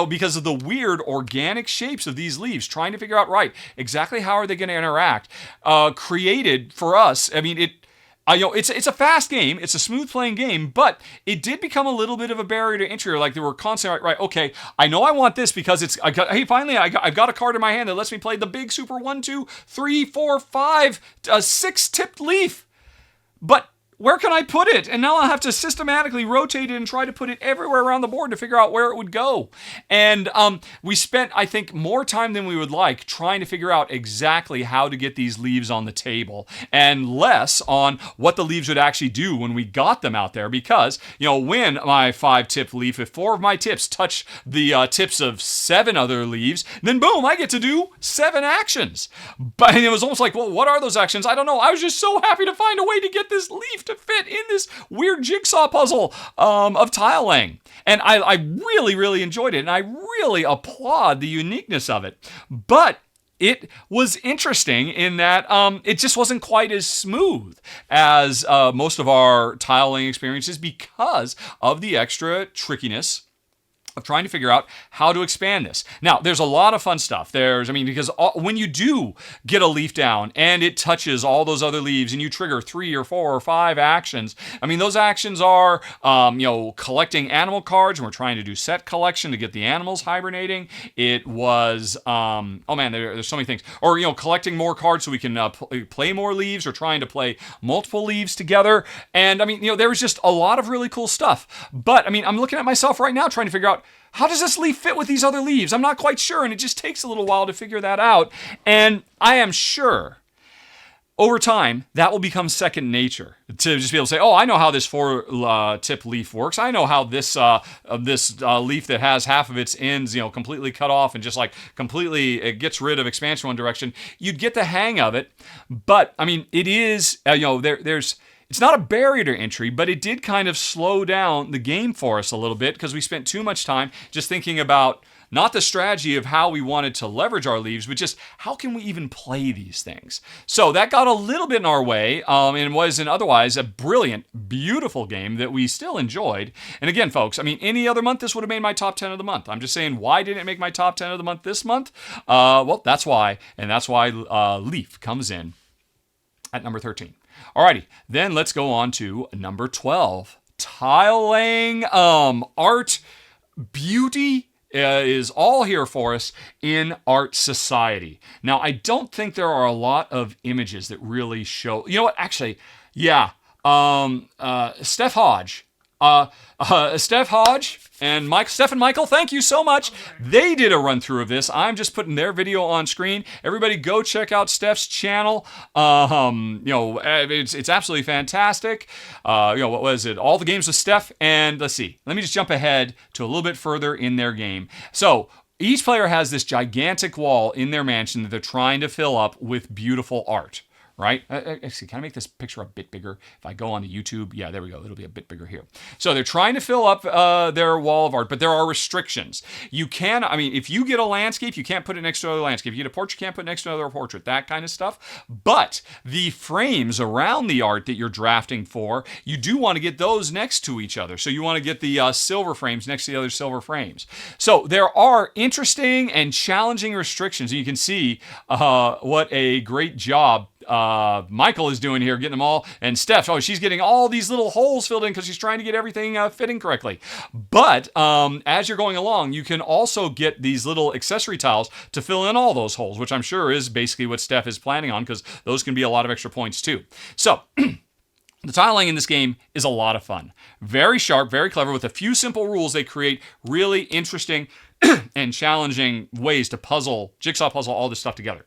because of the weird organic shapes of these leaves, trying to figure out, right, exactly how are they going to interact, created for us. It's a fast game. It's a smooth playing game, but it did become a little bit of a barrier to entry. Like, they were constantly, right, okay, I know I want this because I've got a card in my hand that lets me play the big super 1, 2, 3, 4, 5, 6 tipped leaf. But where can I put it? And now I'll have to systematically rotate it and try to put it everywhere around the board to figure out where it would go. And we spent, I think, more time than we would like trying to figure out exactly how to get these leaves on the table, and less on what the leaves would actually do when we got them out there. Because, when my 5-tip leaf, if 4 of my tips touch the tips of 7 other leaves, then boom, I get to do 7 actions. But it was almost like, well, what are those actions? I don't know. I was just so happy to find a way to get this leaf to fit in this weird jigsaw puzzle of tile laying. And I really, really enjoyed it, and I really applaud the uniqueness of it. But it was interesting in that it just wasn't quite as smooth as most of our tile laying experiences, because of the extra trickiness of trying to figure out how to expand this. Now, there's a lot of fun stuff. Because when you do get a leaf down and it touches all those other leaves and you trigger 3 or 4 or 5 actions, those actions are, collecting animal cards, and we're trying to do set collection to get the animals hibernating. It was, there's so many things. Or, collecting more cards so we can play more leaves, or trying to play multiple leaves together. And, there was just a lot of really cool stuff. But, I'm looking at myself right now trying to figure out, how does this leaf fit with these other leaves? I'm not quite sure, and it just takes a little while to figure that out. And I am sure over time that will become second nature, to just be able to say, oh, I know how this 4-tip leaf works. I know how this leaf that has half of its ends, completely cut off and just like completely it gets rid of expansion one direction. You'd get the hang of it. But it is it's not a barrier to entry, but it did kind of slow down the game for us a little bit, because we spent too much time just thinking about not the strategy of how we wanted to leverage our leaves, but just how can we even play these things. So that got a little bit in our way, and was otherwise a brilliant, beautiful game that we still enjoyed. And again, folks, any other month this would have made my top 10 of the month. I'm just saying, why didn't it make my top 10 of the month this month? Well, that's why, and that's why Leaf comes in at number 13. Alrighty, then let's go on to number 12. Tile laying, art, beauty is all here for us in Art Society. Now, I don't think there are a lot of images that really show. You know what? Actually, yeah. Steph Hodge. Steph Hodge and Steph and Michael, thank you so much. They did a run through of this. I'm just putting their video on screen. Everybody go check out Steph's channel. It's absolutely fantastic. What was it? All the games with Steph. And let's see. Let me just jump ahead to a little bit further in their game. So each player has this gigantic wall in their mansion that they're trying to fill up with beautiful art. right? Actually, can I make this picture a bit bigger? If I go onto YouTube, yeah, there we go. It'll be a bit bigger here. So they're trying to fill up their wall of art, but there are restrictions. You can, I mean, if you get a landscape, you can't put it next to another landscape. If you get a portrait, you can't put it next to another portrait, that kind of stuff. But the frames around the art that you're drafting for, you do want to get those next to each other. So you want to get the silver frames next to the other silver frames. So there are interesting and challenging restrictions. And you can see what a great job Michael is doing here, getting them all, and Steph, she's getting all these little holes filled in because she's trying to get everything fitting correctly. But as you're going along, you can also get these little accessory tiles to fill in all those holes, which I'm sure is basically what Steph is planning on, because those can be a lot of extra points too. So the tiling in this game is a lot of fun. Very sharp, very clever. With a few simple rules, they create really interesting and challenging ways to jigsaw puzzle all this stuff together.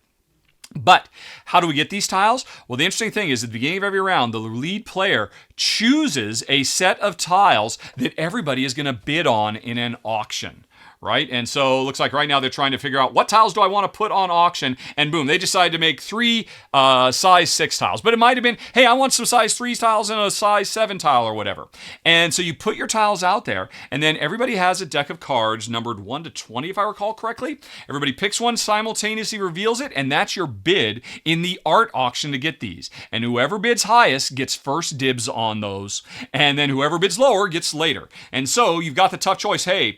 But how do we get these tiles? Well, the interesting thing is at the beginning of every round, the lead player chooses a set of tiles that everybody is going to bid on in an auction. Right? And so it looks like right now they're trying to figure out what tiles do I want to put on auction, and boom, they decide to make 3 size 6 tiles. But it might have been, hey, I want some size 3 tiles and a size 7 tile or whatever. And so you put your tiles out there, and then everybody has a deck of cards numbered 1 to 20, if I recall correctly. Everybody picks one, simultaneously reveals it, and that's your bid in the art auction to get these. And whoever bids highest gets first dibs on those, and then whoever bids lower gets later. And so you've got the tough choice, hey,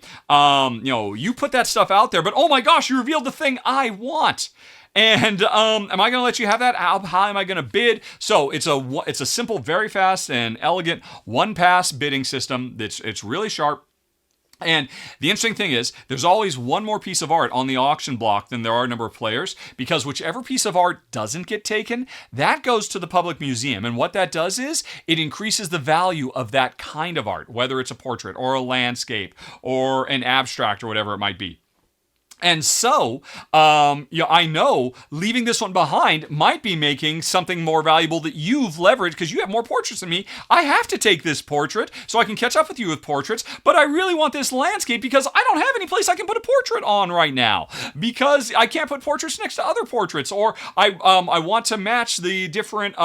you put that stuff out there, but oh my gosh, you revealed the thing I want. And am I going to let you have that? How high am I going to bid? So it's a simple, very fast and elegant one-pass bidding system. It's really sharp. And the interesting thing is, there's always one more piece of art on the auction block than there are a number of players, because whichever piece of art doesn't get taken, that goes to the public museum. And what that does is, it increases the value of that kind of art, whether it's a portrait or a landscape or an abstract or whatever it might be. And so, I know leaving this one behind might be making something more valuable that you've leveraged, because you have more portraits than me. I have to take this portrait so I can catch up with you with portraits, but I really want this landscape because I don't have any place I can put a portrait on right now, because I can't put portraits next to other portraits, or I want to match the different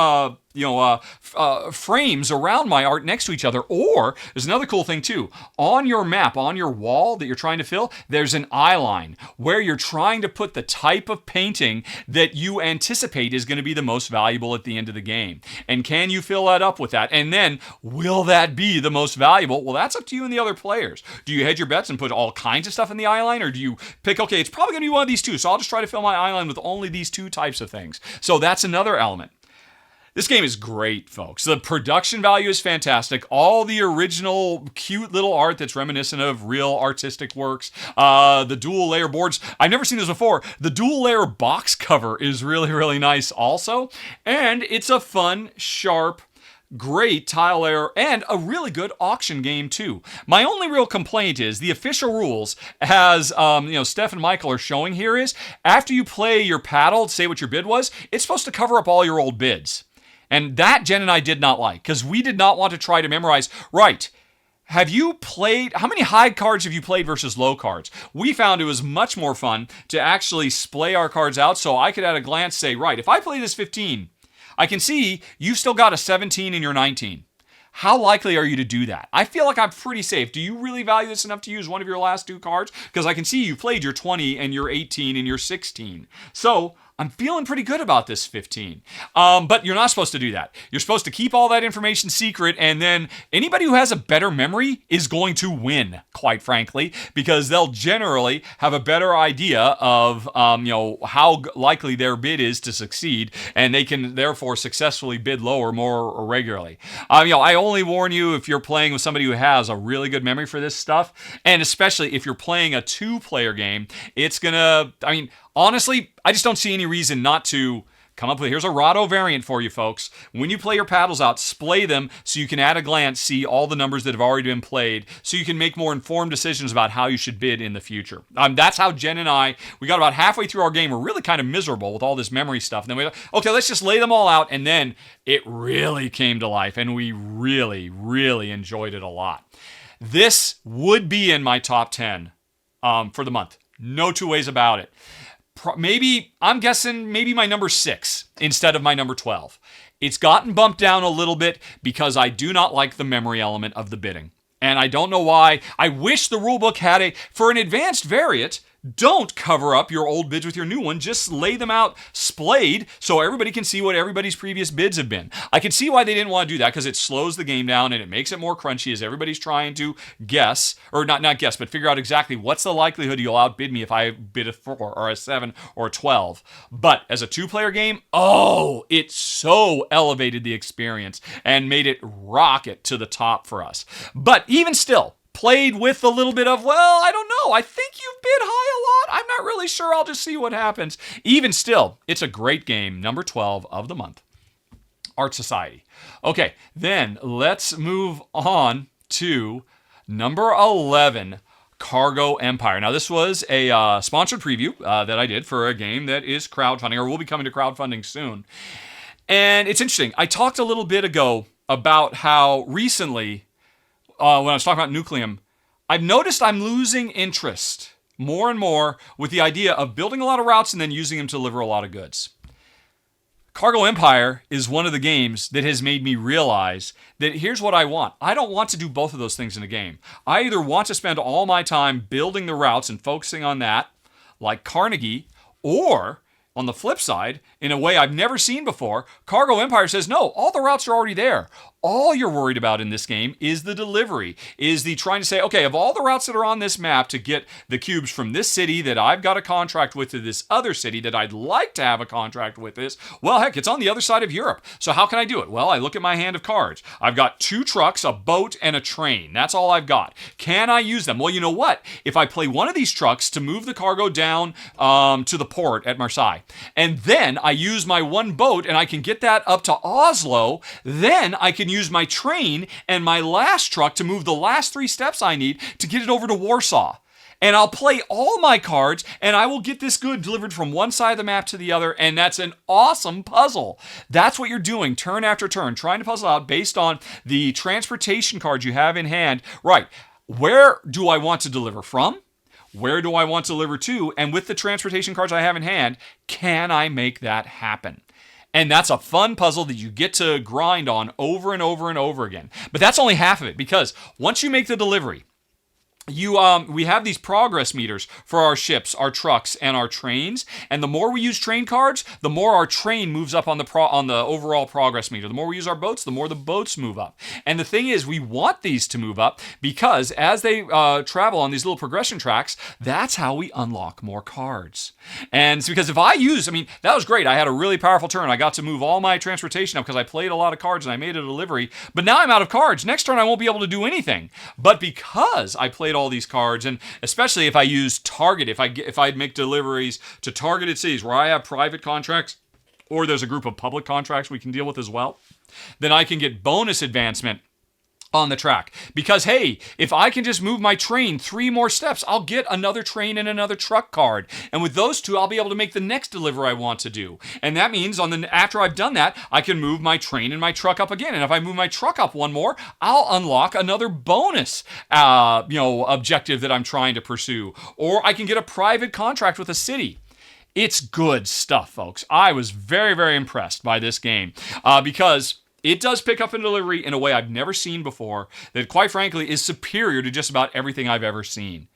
frames around my art next to each other. Or there's another cool thing too. On your map, on your wall that you're trying to fill, there's an eye line where you're trying to put the type of painting that you anticipate is going to be the most valuable at the end of the game. And can you fill that up with that? And then, will that be the most valuable? Well, that's up to you and the other players. Do you hedge your bets and put all kinds of stuff in the eye line? Or do you pick, okay, it's probably going to be one of these two, so I'll just try to fill my eye line with only these 2 types of things. So that's another element. This game is great, folks. The production value is fantastic. All the original cute little art that's reminiscent of real artistic works. The dual layer boards. I've never seen this before. The dual layer box cover is really, really nice also. And it's a fun, sharp, great tile layer, and a really good auction game too. My only real complaint is the official rules, as Steph and Michael are showing here, is after you play your paddle, say what your bid was, it's supposed to cover up all your old bids. And that Jen and I did not like, because we did not want to try to memorize, right, have you played, how many high cards have you played versus low cards? We found it was much more fun to actually splay our cards out, so I could at a glance say, right, if I play this 15, I can see you've still got a 17 in your 19. How likely are you to do that? I feel like I'm pretty safe. Do you really value this enough to use one of your last 2 cards? Because I can see you played your 20 and your 18 and your 16. So I'm feeling pretty good about this 15. But you're not supposed to do that. You're supposed to keep all that information secret, and then anybody who has a better memory is going to win, quite frankly, because they'll generally have a better idea of how likely their bid is to succeed, and they can therefore successfully bid lower more regularly. I only warn you if you're playing with somebody who has a really good memory for this stuff, and especially if you're playing a 2-player game, it's gonna, honestly, I just don't see any reason not to come up with, here's a Rahdo variant for you folks. When you play your paddles out, splay them so you can at a glance see all the numbers that have already been played, so you can make more informed decisions about how you should bid in the future. That's how Jen and I, we got about halfway through our game, we're really kind of miserable with all this memory stuff. And then we thought, okay, let's just lay them all out, and then it really came to life, and we really, really enjoyed it a lot. This would be in my top 10 for the month. No 2 ways about it. maybe, I'm guessing, maybe my number 6 instead of my number 12. It's gotten bumped down a little bit because I do not like the memory element of the bidding. And I don't know why. I wish the rulebook had for an advanced variant, don't cover up your old bids with your new one. Just lay them out splayed so everybody can see what everybody's previous bids have been. I can see why they didn't want to do that, because it slows the game down and it makes it more crunchy as everybody's trying to guess, or not guess, but figure out exactly what's the likelihood you'll outbid me if I bid a 4 or a 7 or a 12. But as a 2-player game, it so elevated the experience and made it rocket to the top for us. But even still, played with a little bit of, well, I don't know, I think you've bid high a lot. I'm not really sure. I'll just see what happens. Even still, it's a great game. Number 12 of the month. Art Society. Okay, then let's move on to number 11, Cargo Empire. Now, this was a sponsored preview that I did for a game that is crowdfunding, or will be coming to crowdfunding soon. And it's interesting. I talked a little bit ago about how recently, when I was talking about Nucleum, I've noticed I'm losing interest more and more with the idea of building a lot of routes and then using them to deliver a lot of goods. Cargo Empire is one of the games that has made me realize that here's what I want. I don't want to do both of those things in a game. I either want to spend all my time building the routes and focusing on that, like Carnegie, or on the flip side, in a way I've never seen before, Cargo Empire says, no, all the routes are already there. All you're worried about in this game is the delivery, is the trying to say, okay, of all the routes that are on this map to get the cubes from this city that I've got a contract with to this other city that I'd like to have a contract with this, well, heck, it's on the other side of Europe. So how can I do it? Well, I look at my hand of cards. I've got 2 trucks, a boat, and a train. That's all I've got. Can I use them? Well, you know what? If I play one of these trucks to move the cargo down to the port at Marseille, and then I use my one boat and I can get that up to Oslo, then I can use my train and my last truck to move the last 3 steps I need to get it over to Warsaw. And I'll play all my cards and I will get this good delivered from one side of the map to the other, and that's an awesome puzzle. That's what you're doing turn after turn, trying to puzzle out based on the transportation cards you have in hand. Right, where do I want to deliver from? Where do I want to deliver to? And with the transportation cards I have in hand, can I make that happen? And that's a fun puzzle that you get to grind on over and over and over again. But that's only half of it, because once you make the delivery, we have these progress meters for our ships, our trucks, and our trains. And the more we use train cards, the more our train moves up on the overall progress meter. The more we use our boats, the more the boats move up. And the thing is, we want these to move up because as they travel on these little progression tracks, that's how we unlock more cards. And it's because if I that was great. I had a really powerful turn. I got to move all my transportation up because I played a lot of cards and I made a delivery. But now I'm out of cards. Next turn, I won't be able to do anything. But because I played all these cards, and especially if I use target, if I make deliveries to targeted cities where I have private contracts, or there's a group of public contracts we can deal with as well, then I can get bonus advancement on the track. Because, hey, if I can just move my train 3 more steps, I'll get another train and another truck card. And with those 2, I'll be able to make the next delivery I want to do. And that means after I've done that, I can move my train and my truck up again. And if I move my truck up 1 more, I'll unlock another bonus, objective that I'm trying to pursue. Or I can get a private contract with a city. It's good stuff, folks. I was very, very impressed by this game because it does pick up and delivery in a way I've never seen before that, quite frankly, is superior to just about everything I've ever seen.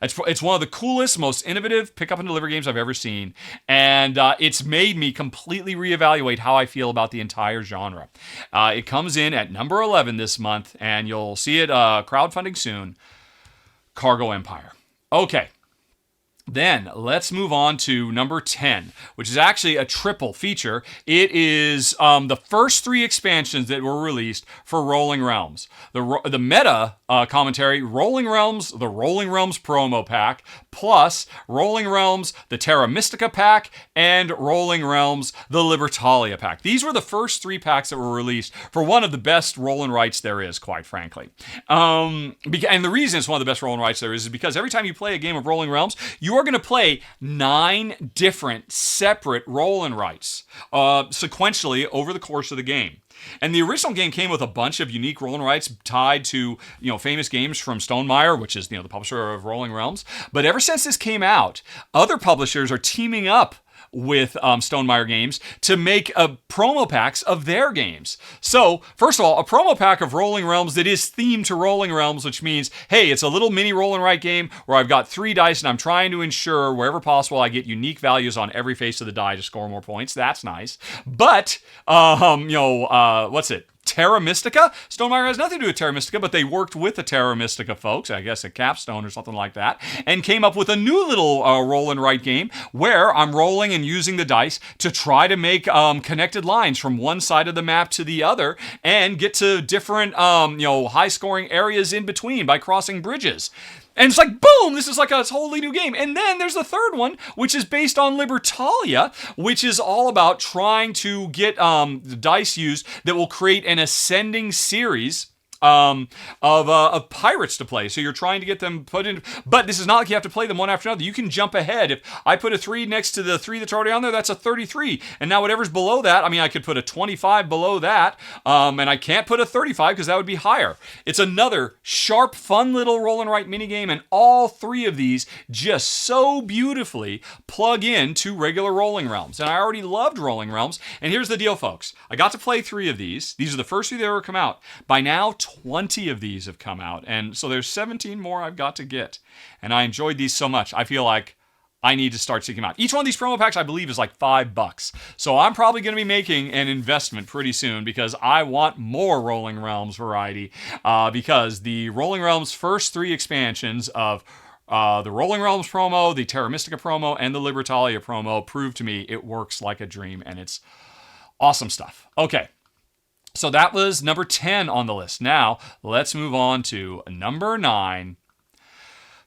It's one of the coolest, most innovative pick up and delivery games I've ever seen, and it's made me completely reevaluate how I feel about the entire genre. It comes in at number 11 this month, and you'll see it crowdfunding soon. Cargo Empire. Okay. Then let's move on to number 10, which is actually a triple feature. It is the first 3 expansions that were released for Rolling Realms. The meta commentary, Rolling Realms, the Rolling Realms promo pack, plus Rolling Realms, the Terra Mystica pack, and Rolling Realms, the Libertalia pack. These were the first 3 packs that were released for one of the best roll and writes there is, quite frankly. And the reason it's one of the best roll and writes there is because every time you play a game of Rolling Realms, you you are going to play 9 different separate roll and writes sequentially over the course of the game. And the original game came with a bunch of unique roll and writes tied to, famous games from Stonemaier, which is, the publisher of Rolling Realms. But ever since this came out, other publishers are teaming up with Stonemaier Games to make promo packs of their games. So, first of all, a promo pack of Rolling Realms that is themed to Rolling Realms, which means, hey, it's a little mini roll and write game where I've got 3 dice and I'm trying to ensure, wherever possible, I get unique values on every face of the die to score more points. That's nice. But, what's it? Terra Mystica? Stonemaier has nothing to do with Terra Mystica, but they worked with the Terra Mystica folks, I guess at Capstone or something like that, and came up with a new little roll and write game where I'm rolling and using the dice to try to make connected lines from one side of the map to the other and get to different, high-scoring areas in between by crossing bridges. And it's like, boom, this is like a totally new game. And then there's the third one, which is based on Libertalia, which is all about trying to get the dice used that will create an ascending series of pirates to play. So you're trying to get them put in, but this is not like you have to play them one after another. You can jump ahead. If I put a 3 next to the 3 that's already on there, that's a 33. And now whatever's below that, I could put a 25 below that, and I can't put a 35 because that would be higher. It's another sharp, fun little roll and write minigame, and all 3 of these just so beautifully plug in to regular Rolling Realms. And I already loved Rolling Realms. And here's the deal, folks. I got to play 3 of these. These are the first 3 that ever come out. By now, 20 of these have come out, and so there's 17 more I've got to get, and I enjoyed these so much. I feel like I need to start seeking them out. Each one of these promo packs, I believe, is like $5, so I'm probably going to be making an investment pretty soon because I want more Rolling Realms variety, because the Rolling Realms first 3 expansions of the Rolling Realms promo, the Terra Mystica promo, and the Libertalia promo proved to me it works like a dream, and it's awesome stuff. Okay. So that was number 10 on the list. Now, let's move on to number 9,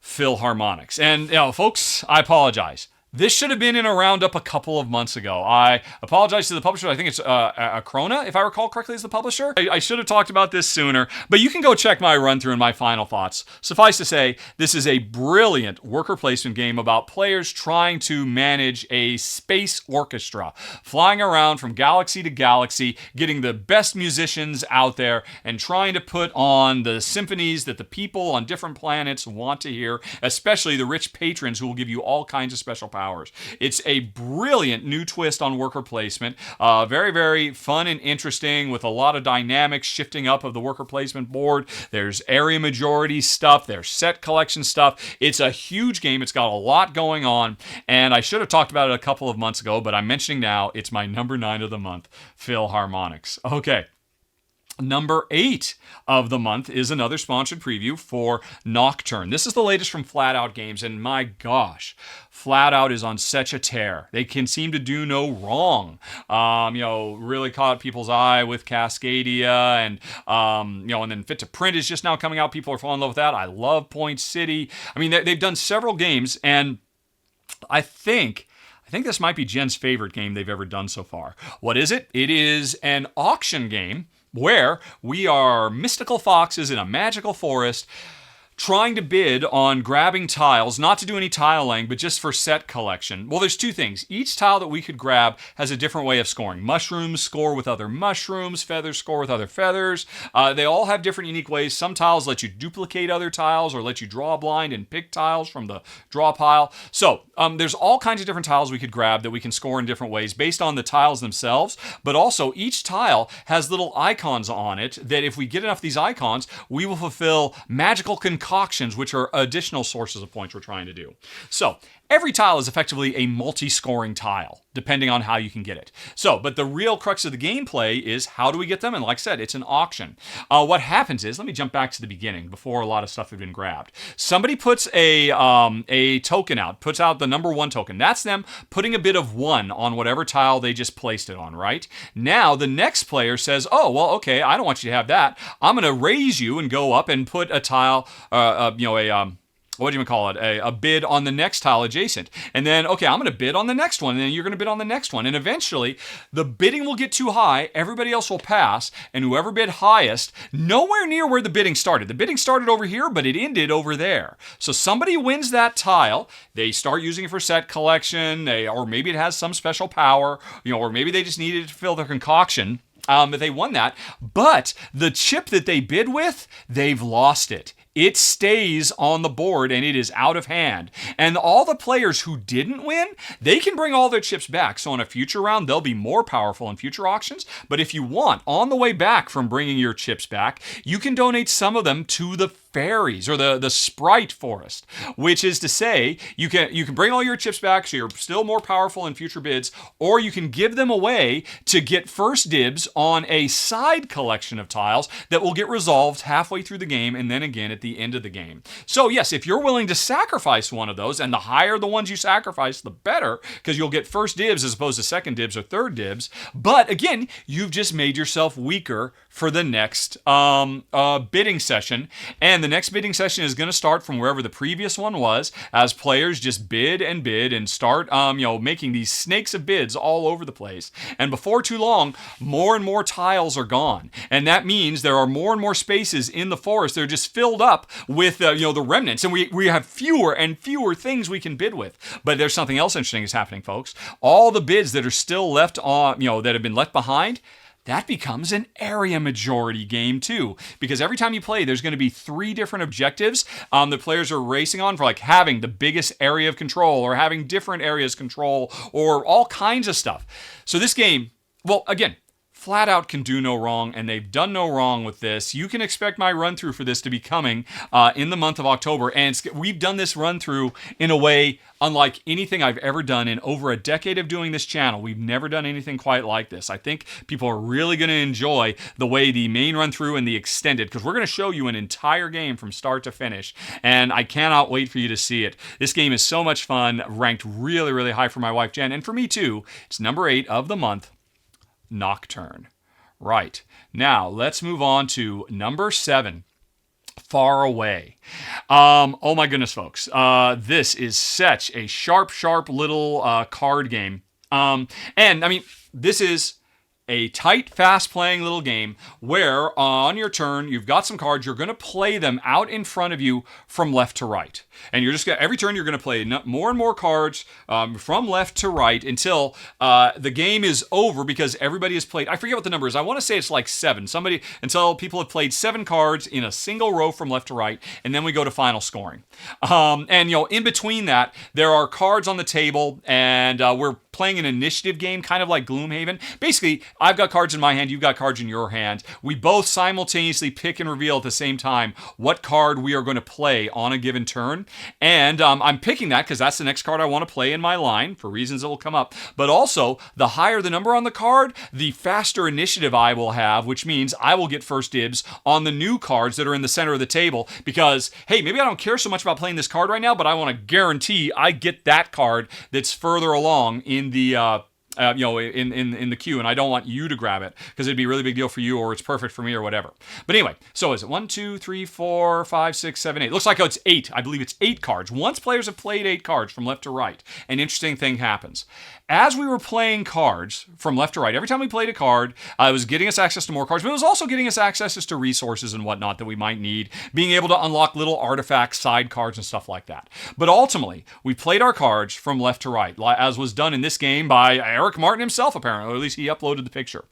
Philharmonix. And, folks, I apologize. This should have been in a roundup a couple of months ago. I apologize to the publisher. I think it's Acrona, if I recall correctly, is the publisher. I should have talked about this sooner, but you can go check my run-through and my final thoughts. Suffice to say, this is a brilliant worker placement game about players trying to manage a space orchestra, flying around from galaxy to galaxy, getting the best musicians out there, and trying to put on the symphonies that the people on different planets want to hear, especially the rich patrons who will give you all kinds of special powers. It's a brilliant new twist on worker placement. Very, very fun and interesting with a lot of dynamics shifting up of the worker placement board. There's area majority stuff. There's set collection stuff. It's a huge game. It's got a lot going on. And I should have talked about it a couple of months ago, but I'm mentioning now it's my number 9 of the month, Philharmonix. Okay. Number 8 of the month is another sponsored preview for Nocturne. This is the latest from Flat Out Games, and my gosh, Flat Out is on such a tear. They can seem to do no wrong. Really caught people's eye with Cascadia, and and then Fit to Print is just now coming out. People are falling in love with that. I love Point City. They've done several games, and I think this might be Jen's favorite game they've ever done so far. What is it? It is an auction game where we are mystical foxes in a magical forest trying to bid on grabbing tiles, not to do any tile laying, but just for set collection. Well, there's 2 things. Each tile that we could grab has a different way of scoring. Mushrooms score with other mushrooms, feathers score with other feathers. They all have different unique ways. Some tiles let you duplicate other tiles or let you draw a blind and pick tiles from the draw pile. So there's all kinds of different tiles we could grab that we can score in different ways based on the tiles themselves, but also each tile has little icons on it that if we get enough of these icons, we will fulfill magical concoctions, which are additional sources of points we're trying to do. So every tile is effectively a multi-scoring tile, depending on how you can get it. But the real crux of the gameplay is how do we get them? And like I said, it's an auction. What happens is, let me jump back to the beginning before a lot of stuff had been grabbed. Somebody puts a token out, puts out the number 1 token. That's them putting a bid of 1 on whatever tile they just placed it on, right? Now the next player says, oh, well, okay, I don't want you to have that. I'm going to raise you and go up and put a tile, what do you call it, a bid on the next tile adjacent. And then, okay, I'm going to bid on the next one, and then you're going to bid on the next one. And eventually, the bidding will get too high, everybody else will pass, and whoever bid highest, nowhere near where the bidding started. The bidding started over here, but it ended over there. So somebody wins that tile, they start using it for set collection, or maybe it has some special power, or maybe they just needed it to fill their concoction. They won that, but the chip that they bid with, they've lost it. It stays on the board and it is out of hand. And all the players who didn't win, they can bring all their chips back. So in a future round, they'll be more powerful in future auctions. But if you want, on the way back from bringing your chips back, you can donate some of them to the fairies or the sprite forest, which is to say you can bring all your chips back so you're still more powerful in future bids, or you can give them away to get first dibs on a side collection of tiles that will get resolved halfway through the game and then again at the end of the game. So yes, if you're willing to sacrifice one of those, and the higher the ones you sacrifice, the better, because you'll get first dibs as opposed to second dibs or third dibs. But again, you've just made yourself weaker for the next bidding session. And the next bidding session is going to start from wherever the previous one was, as players just bid and start making these snakes of bids all over the place. And before too long, more and more tiles are gone. And that means there are more and more spaces in the forest. They're just filled up with the remnants. And we have fewer and fewer things we can bid with. But there's something else interesting is happening, folks. All the bids that are still left on, that have been left behind, that becomes an area majority game too. Because every time you play, there's going to be 3 different objectives the players are racing on for, like having the biggest area of control or having different areas control or all kinds of stuff. So this game, well, again, flat out can do no wrong, and they've done no wrong with this. You can expect my run-through for this to be coming in the month of October, and we've done this run-through in a way unlike anything I've ever done in over a decade of doing this channel. We've never done anything quite like this. I think people are really going to enjoy the way the main run-through and the extended, because we're going to show you an entire game from start to finish, and I cannot wait for you to see it. This game is so much fun, ranked really, really high for my wife, Jen, and for me too. It's number 8 of the month. Nocturne. Right. Now, let's move on to number 7. Faraway. Oh my goodness, folks. This is such a sharp little card game. And I mean, this is a tight, fast-playing little game where on your turn, you've got some cards, you're going to play them out in front of you from left to right. And you're just going to, every turn, you're going to play more and more cards from left to right until the game is over, because everybody has played, I forget what the number is, I want to say it's like 7. Until people have played 7 cards in a single row from left to right, and then we go to final scoring. And in between that, there are cards on the table, and we're playing an initiative game, kind of like Gloomhaven. Basically, I've got cards in my hand, you've got cards in your hand. We both simultaneously pick and reveal at the same time what card we are going to play on a given turn. And I'm picking that because that's the next card I want to play in my line for reasons that will come up. But also, the higher the number on the card, the faster initiative I will have, which means I will get first dibs on the new cards that are in the center of the table. Because, hey, maybe I don't care so much about playing this card right now, but I want to guarantee I get that card that's further along in the in the queue, and I don't want you to grab it because it'd be a really big deal for you, or it's perfect for me, or whatever. But anyway, so is it 1, 2, 3, 4, 5, 6, 7, 8? Looks like it's 8. I believe it's 8 cards. Once players have played 8 cards from left to right, an interesting thing happens. As we were playing cards from left to right, every time we played a card, it was getting us access to more cards, but it was also getting us access to resources and whatnot that we might need, being able to unlock little artifacts, side cards, and stuff like that. But ultimately, we played our cards from left to right, as was done in this game by Eric Martin himself, apparently, or at least he uploaded the picture.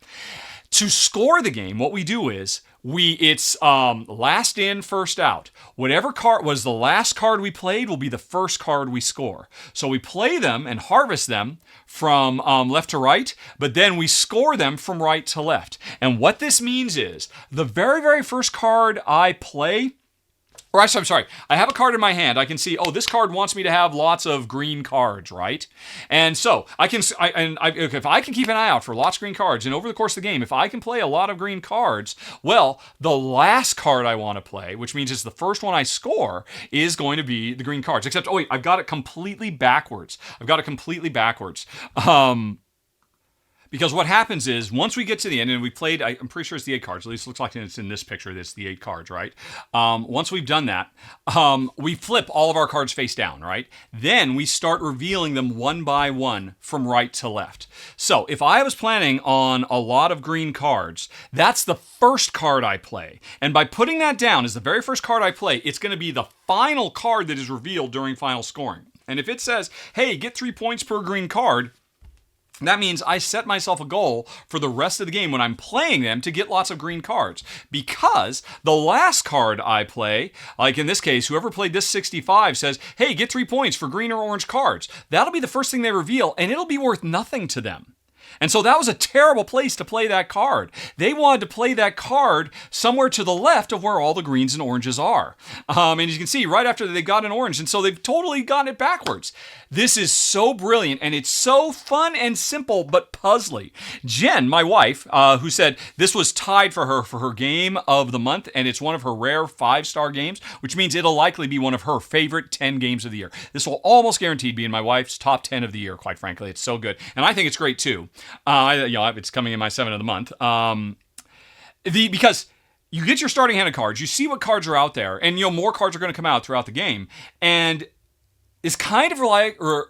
To score the game, what we do is, it's last in, first out. Whatever card was the last card we played will be the first card we score. So we play them and harvest them from left to right, but then we score them from right to left. And what this means is, the very, very first card I play, or I'm sorry, I have a card in my hand. I can see, oh, this card wants me to have lots of green cards, right? And so if I can keep an eye out for lots of green cards, and over the course of the game, if I can play a lot of green cards, well, the last card I want to play, which means it's the first one I score, is going to be the green cards. Except, oh wait, I've got it completely backwards. Because what happens is, once we get to the end, and we played, I'm pretty sure it's the 8 cards, at least it looks like it's in this picture, it's the 8 cards, right? Once we've done that, we flip all of our cards face down, right? Then we start revealing them one by one from right to left. So if I was planning on a lot of green cards, that's the first card I play. And by putting that down as the very first card I play, it's going to be the final card that is revealed during final scoring. And if it says, hey, get 3 points per green card, that means I set myself a goal for the rest of the game when I'm playing them to get lots of green cards. Because the last card I play, like in this case, whoever played this 65 says, hey, get 3 points for green or orange cards. That'll be the first thing they reveal, and it'll be worth nothing to them. And so that was a terrible place to play that card. They wanted to play that card somewhere to the left of where all the greens and oranges are. And as you can see, right after they got an orange, and so they've totally gotten it backwards. This is so brilliant, and it's so fun and simple, but puzzly. Jen, my wife, who said this was tied for her game of the month, and it's one of her rare 5-star games, which means it'll likely be one of her favorite 10 games of the year. This will almost guaranteed be in my wife's top 10 of the year, quite frankly. It's so good. And I think it's great, too. It's coming in my 7 of the month. Because you get your starting hand of cards, you see what cards are out there, and more cards are going to come out throughout the game, and this kind of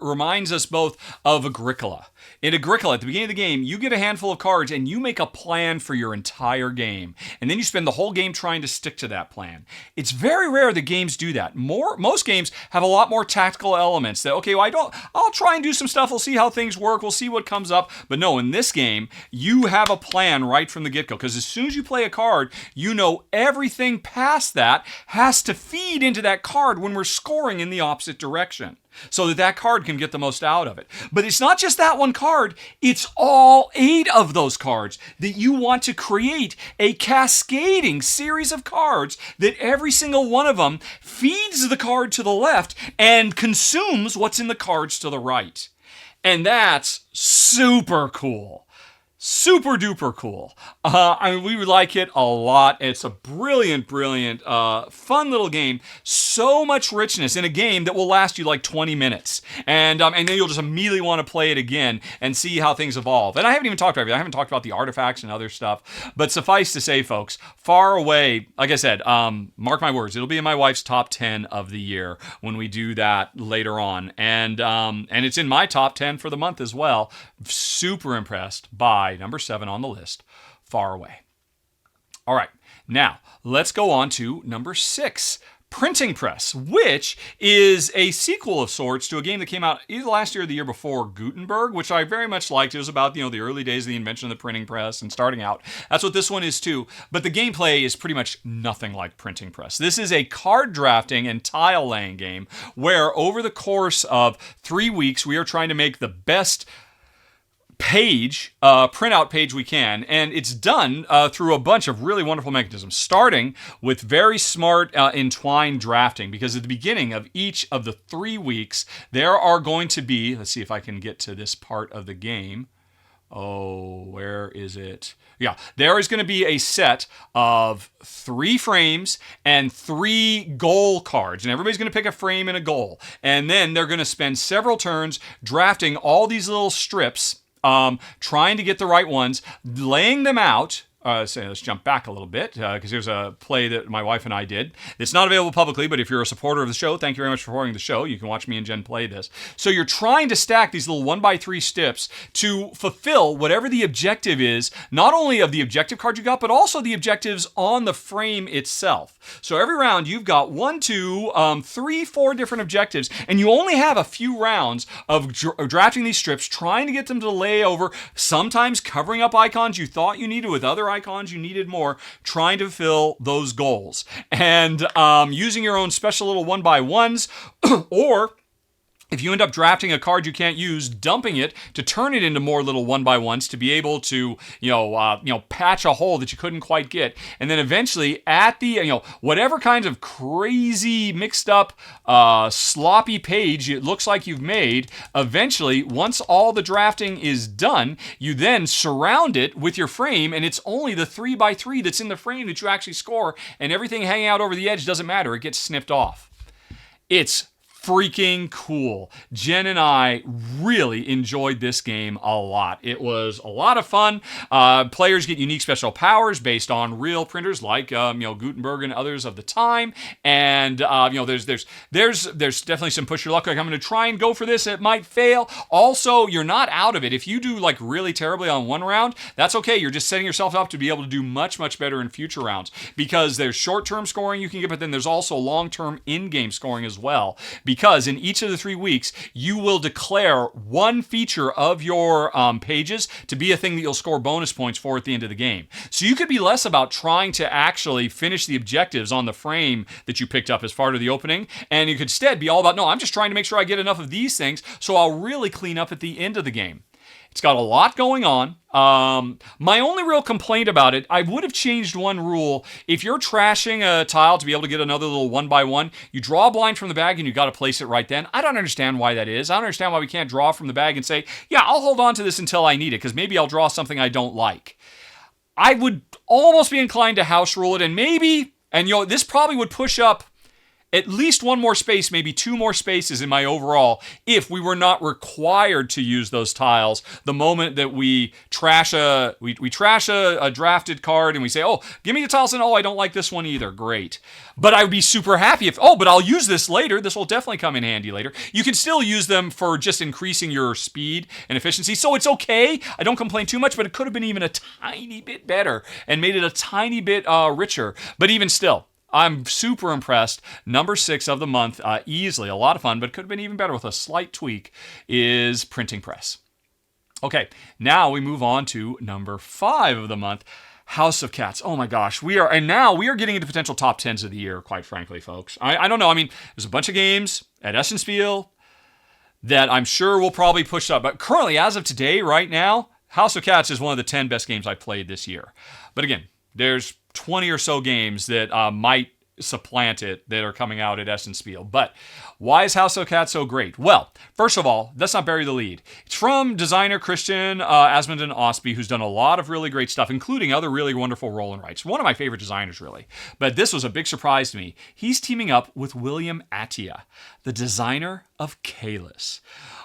reminds us both of Agricola. In Agricola, at the beginning of the game, you get a handful of cards and you make a plan for your entire game. And then you spend the whole game trying to stick to that plan. It's very rare that games do that. Most games have a lot more tactical elements that, okay, well, I'll try and do some stuff. We'll see how things work. We'll see what comes up. But no, in this game, you have a plan right from the get-go. Because as soon as you play a card, you know everything past that has to feed into that card when we're scoring in the opposite direction, so that card can get the most out of it. But it's not just that one card, it's all 8 of those cards that you want to create a cascading series of cards that every single one of them feeds the card to the left and consumes what's in the cards to the right. And that's super cool. Super duper cool. We like it a lot. It's a brilliant, fun little game. So much richness in a game that will last you like 20 minutes. And then you'll just immediately want to play it again and see how things evolve. And I haven't even talked about everything. I haven't talked about the artifacts and other stuff. But suffice to say, folks, Faraway, like I said, mark my words, it'll be in my wife's top 10 of the year when we do that later on. And it's in my top 10 for the month as well. Super impressed by number 7 on the list, Faraway. All right, now let's go on to number 6, Printing Press, which is a sequel of sorts to a game that came out either last year or the year before, Gutenberg, which I very much liked. It was about, the early days of the invention of the printing press and starting out. That's what this one is too. But the gameplay is pretty much nothing like Printing Press. This is a card drafting and tile laying game where over the course of 3 weeks, we are trying to make the best printout page we can, and it's done through a bunch of really wonderful mechanisms, starting with very smart entwined drafting, because at the beginning of each of the 3 weeks, there are going to be, let's see if I can get to this part of the game. Oh, where is it? Yeah, there is going to be a set of 3 frames and 3 goal cards. And everybody's going to pick a frame and a goal. And then they're going to spend several turns drafting all these little strips, trying to get the right ones, laying them out. So let's jump back a little bit, because here's a play that my wife and I did. It's not available publicly, but if you're a supporter of the show, thank you very much for supporting the show. You can watch me and Jen play this. So you're trying to stack these little 1x3 steps to fulfill whatever the objective is, not only of the objective card you got, but also the objectives on the frame itself. So every round you've got 1, 2, 3, 4 different objectives, and you only have a few rounds of drafting these strips, trying to get them to lay over, sometimes covering up icons you thought you needed with other icons you needed more, trying to fill those goals. And using your own special little 1x1s, or if you end up drafting a card you can't use, dumping it to turn it into more little 1x1s to be able to, patch a hole that you couldn't quite get. And then eventually at the, whatever kinds of crazy mixed up, sloppy page it looks like you've made, eventually, once all the drafting is done, you then surround it with your frame, and it's only the 3x3 that's in the frame that you actually score, and everything hanging out over the edge doesn't matter. It gets snipped off. It's freaking cool. Jen and I really enjoyed this game a lot. It was a lot of fun. Players get unique special powers based on real printers like Gutenberg and others of the time. And there's definitely some push your luck. Like, I'm going to try and go for this. It might fail. Also, you're not out of it. If you do like really terribly on one round, that's okay. You're just setting yourself up to be able to do much, much better in future rounds, because there's short-term scoring you can get, but then there's also long-term in-game scoring as well, because in each of the 3 weeks, you will declare one feature of your pages to be a thing that you'll score bonus points for at the end of the game. So you could be less about trying to actually finish the objectives on the frame that you picked up as part of the opening, and you could instead be all about, no, I'm just trying to make sure I get enough of these things so I'll really clean up at the end of the game. It's got a lot going on. My only real complaint about it, I would have changed one rule. If you're trashing a tile to be able to get another little 1x1, you draw a blind from the bag and you got to place it right then. I don't understand why that is. I don't understand why we can't draw from the bag and say, yeah, I'll hold on to this until I need it, because maybe I'll draw something I don't like. I would almost be inclined to house rule it, and maybe, this probably would push up at least one more space, maybe 2 more spaces in my overall, if we were not required to use those tiles the moment that we trash a drafted card and we say, oh, give me the tiles, and oh, I don't like this one either. Great. But I would be super happy if, but I'll use this later. This will definitely come in handy later. You can still use them for just increasing your speed and efficiency. So it's okay. I don't complain too much, but it could have been even a tiny bit better and made it a tiny bit richer. But even still, I'm super impressed. Number 6 of the month, easily, a lot of fun, but could have been even better with a slight tweak, is Printing Press. Okay, now we move on to number 5 of the month, House of Cats. Oh my gosh, we are getting into potential top 10s of the year, quite frankly, folks. I don't know. I mean, there's a bunch of games at Essenspiel that I'm sure will probably push up, but currently, as of today, right now, House of Cats is one of the 10 best games I've played this year. But again, there's 20 or so games that might supplant it that are coming out at Essenspiel. But why is House of Cats so great? Well, first of all, let's not bury the lead. It's from designer Christian Asmundsen Osby, who's done a lot of really great stuff, including other really wonderful roll and writes. One of my favorite designers, really. But this was a big surprise to me. He's teaming up with William Attia, the designer of Caelus.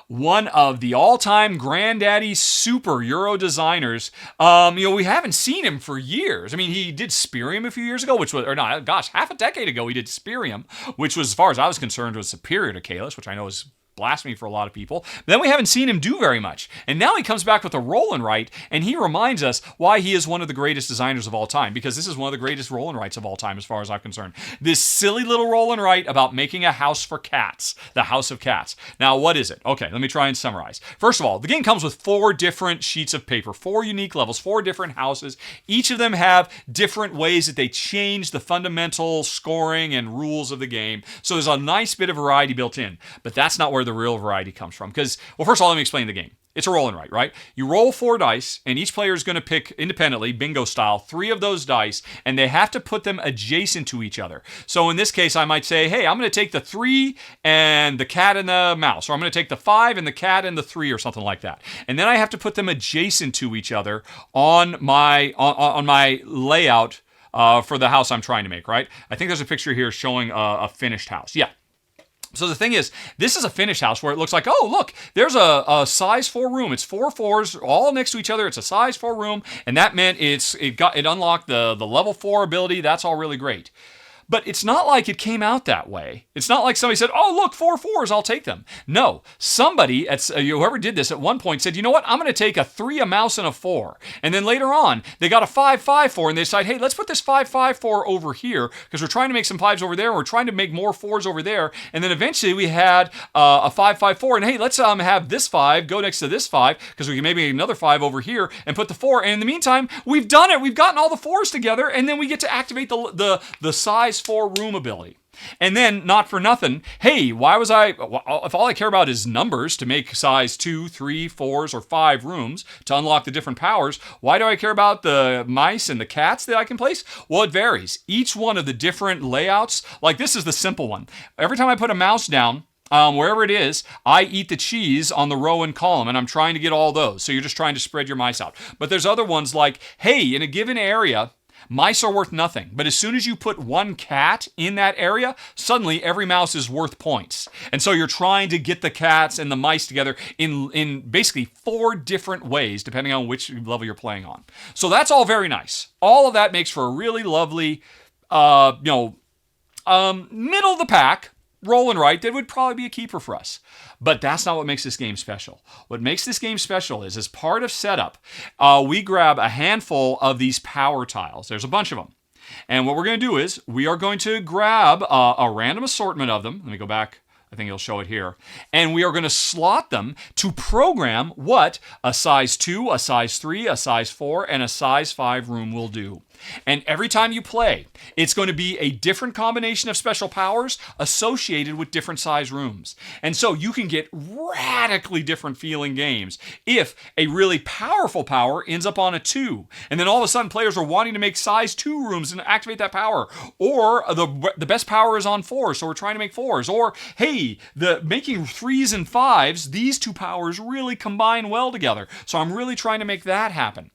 One of the all-time granddaddy super Euro designers. We haven't seen him for years. I mean, he did Spirium a few years ago, half a decade ago he did Spirium, which was, as far as I was concerned, was superior to Caelus, which I know is blasphemy for a lot of people. But then we haven't seen him do very much. And now he comes back with a roll and write, and he reminds us why he is one of the greatest designers of all time, because this is one of the greatest roll and writes of all time as far as I'm concerned. This silly little roll and write about making a house for cats, the House of Cats. Now, what is it? Okay, let me try and summarize. First of all, the game comes with 4 different sheets of paper, 4 unique levels, 4 different houses. Each of them have different ways that they change the fundamental scoring and rules of the game. So there's a nice bit of variety built in. But that's not where the real variety comes from. Because, well, first of all, let me explain the game. It's a roll and write, right? You roll 4 dice, and each player is going to pick independently, bingo style, 3 of those dice, and they have to put them adjacent to each other. So in this case, I might say, hey, I'm going to take the 3 and the cat and the mouse, or I'm going to take the 5 and the cat and the 3, or something like that. And then I have to put them adjacent to each other on my layout for the house I'm trying to make, right? I think there's a picture here showing a finished house. Yeah. So the thing is, this is a finished house where it looks like, oh, look, there's a size 4 room. It's 4 4s all next to each other. It's a size 4 room, and that meant it unlocked the level 4 ability. That's all really great. But it's not like it came out that way. It's not like somebody said, oh, look, 4 4s, I'll take them. No, somebody, whoever did this at one point said, you know what, I'm going to take a 3, a mouse, and a 4. And then later on, they got a 5 5 4, and they decide, hey, let's put this 5 5 4 over here, because we're trying to make some 5s over there, and we're trying to make more 4s over there. And then eventually we had a 5 5 4, and hey, let's have this 5 go next to this 5, because we can maybe make another 5 over here and put the 4. And in the meantime, we've done it. We've gotten all the 4s together, and then we get to activate the size 4 room ability. And then, not for nothing, hey, if all I care about is numbers to make size 2, 3, 4s, or 5 rooms to unlock the different powers, why do I care about the mice and the cats that I can place? Well, it varies. Each one of the different layouts, like this is the simple one. Every time I put a mouse down, wherever it is, I eat the cheese on the row and column, and I'm trying to get all those. So you're just trying to spread your mice out. But there's other ones like, hey, in a given area, Mice are worth nothing. But as soon as you put one cat in that area, suddenly every mouse is worth points. And so you're trying to get the cats and the mice together in basically 4 different ways, depending on which level you're playing on. So that's all very nice. All of that makes for a really lovely, middle of the pack roll and write that would probably be a keeper for us. But that's not what makes this game special. What makes this game special is, as part of setup, we grab a handful of these power tiles. There's a bunch of them. And what we're going to do is we are going to grab a random assortment of them. Let me go back. I think it'll show it here. And we are going to slot them to program what a size 2, a size 3, a size 4, and a size 5 room will do. And every time you play, it's going to be a different combination of special powers associated with different size rooms. And so you can get radically different feeling games if a really powerful power ends up on a 2. And then all of a sudden players are wanting to make size 2 rooms and activate that power. Or the best power is on 4, so we're trying to make 4s. Or, hey, making 3s and 5s, these 2 powers really combine well together. So I'm really trying to make that happen.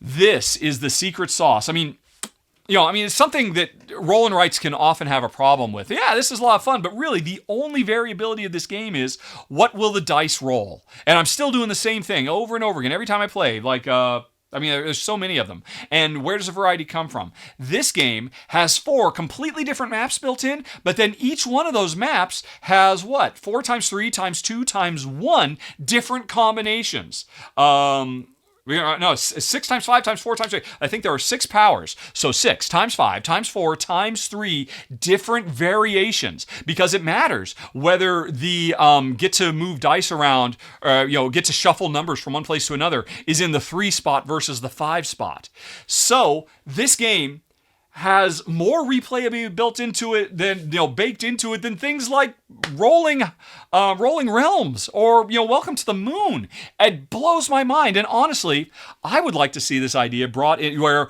This is the secret sauce. It's something that roll and writes can often have a problem with. Yeah, this is a lot of fun, but really the only variability of this game is what will the dice roll? And I'm still doing the same thing over and over again every time I play. There's so many of them. And where does the variety come from? This game has 4 completely different maps built in, but then each one of those maps has 4 times 3 times 2 times 1 different combinations. 6 times 5 times 4 times 3. I think there are 6 powers. So 6 times 5 times 4 times 3 different variations, because it matters whether the get to move dice around, get to shuffle numbers from one place to another is in the 3 spot versus the 5 spot. So this game has more replayability built into it than baked into it than things like rolling realms or Welcome to the Moon. It blows my mind, and honestly, I would like to see this idea brought in where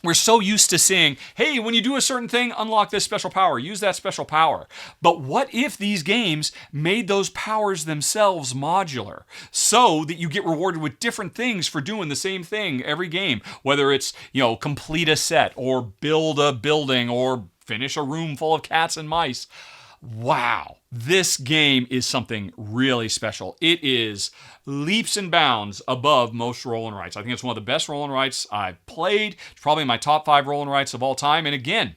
we're so used to seeing, hey, when you do a certain thing, unlock this special power, use that special power. But what if these games made those powers themselves modular so that you get rewarded with different things for doing the same thing every game, whether it's, complete a set or build a building or finish a room full of cats and mice. Wow, this game is something really special. It is leaps and bounds above most roll and writes. I think it's one of the best roll and writes I've played. It's probably my top 5 roll and writes of all time. And again,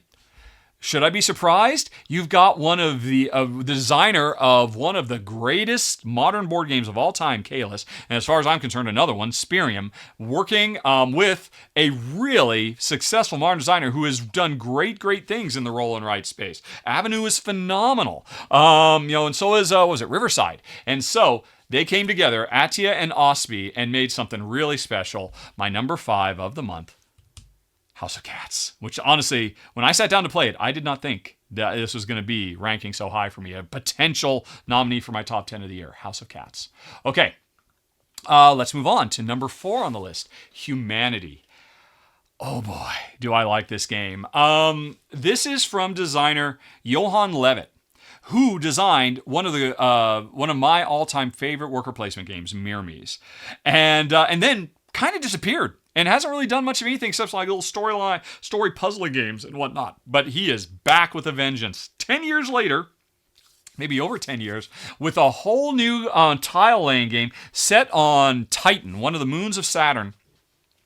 should I be surprised? You've got one of the designer of one of the greatest modern board games of all time, Kalis, and as far as I'm concerned, another one, Spirium, working with a really successful modern designer who has done great things in the roll and write space. Avenue is phenomenal, and so is Riverside, and so they came together, Atia and Osby, and made something really special. My number 5 of the month. House of Cats, which honestly, when I sat down to play it, I did not think that this was going to be ranking so high for me. A potential nominee for my top 10 of the year, House of Cats. Okay, let's move on to number 4 on the list, Humanity. Oh boy, do I like this game. This is from designer Johan Levitt, who designed one of my all-time favorite worker placement games, Myrmes, and then kind of disappeared. And hasn't really done much of anything except like little story puzzling games and whatnot. But he is back with a vengeance. 10 years later, maybe over 10 years, with a whole new tile laying game set on Titan, one of the moons of Saturn,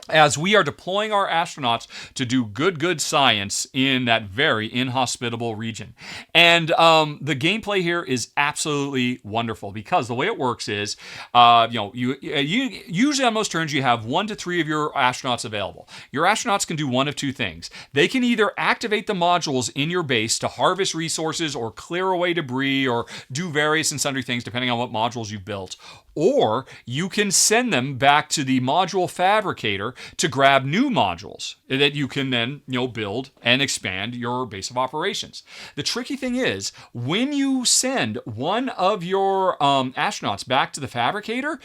as we are deploying our astronauts to do good science in that very inhospitable region. And the gameplay here is absolutely wonderful because the way it works is, you usually on most turns you have 1 to 3 of your astronauts available. Your astronauts can do one of 2 things. They can either activate the modules in your base to harvest resources or clear away debris or do various and sundry things depending on what modules you've built. Or you can send them back to the module fabricator to grab new modules that you can then, build and expand your base of operations. The tricky thing is, when you send one of your astronauts back to the fabricator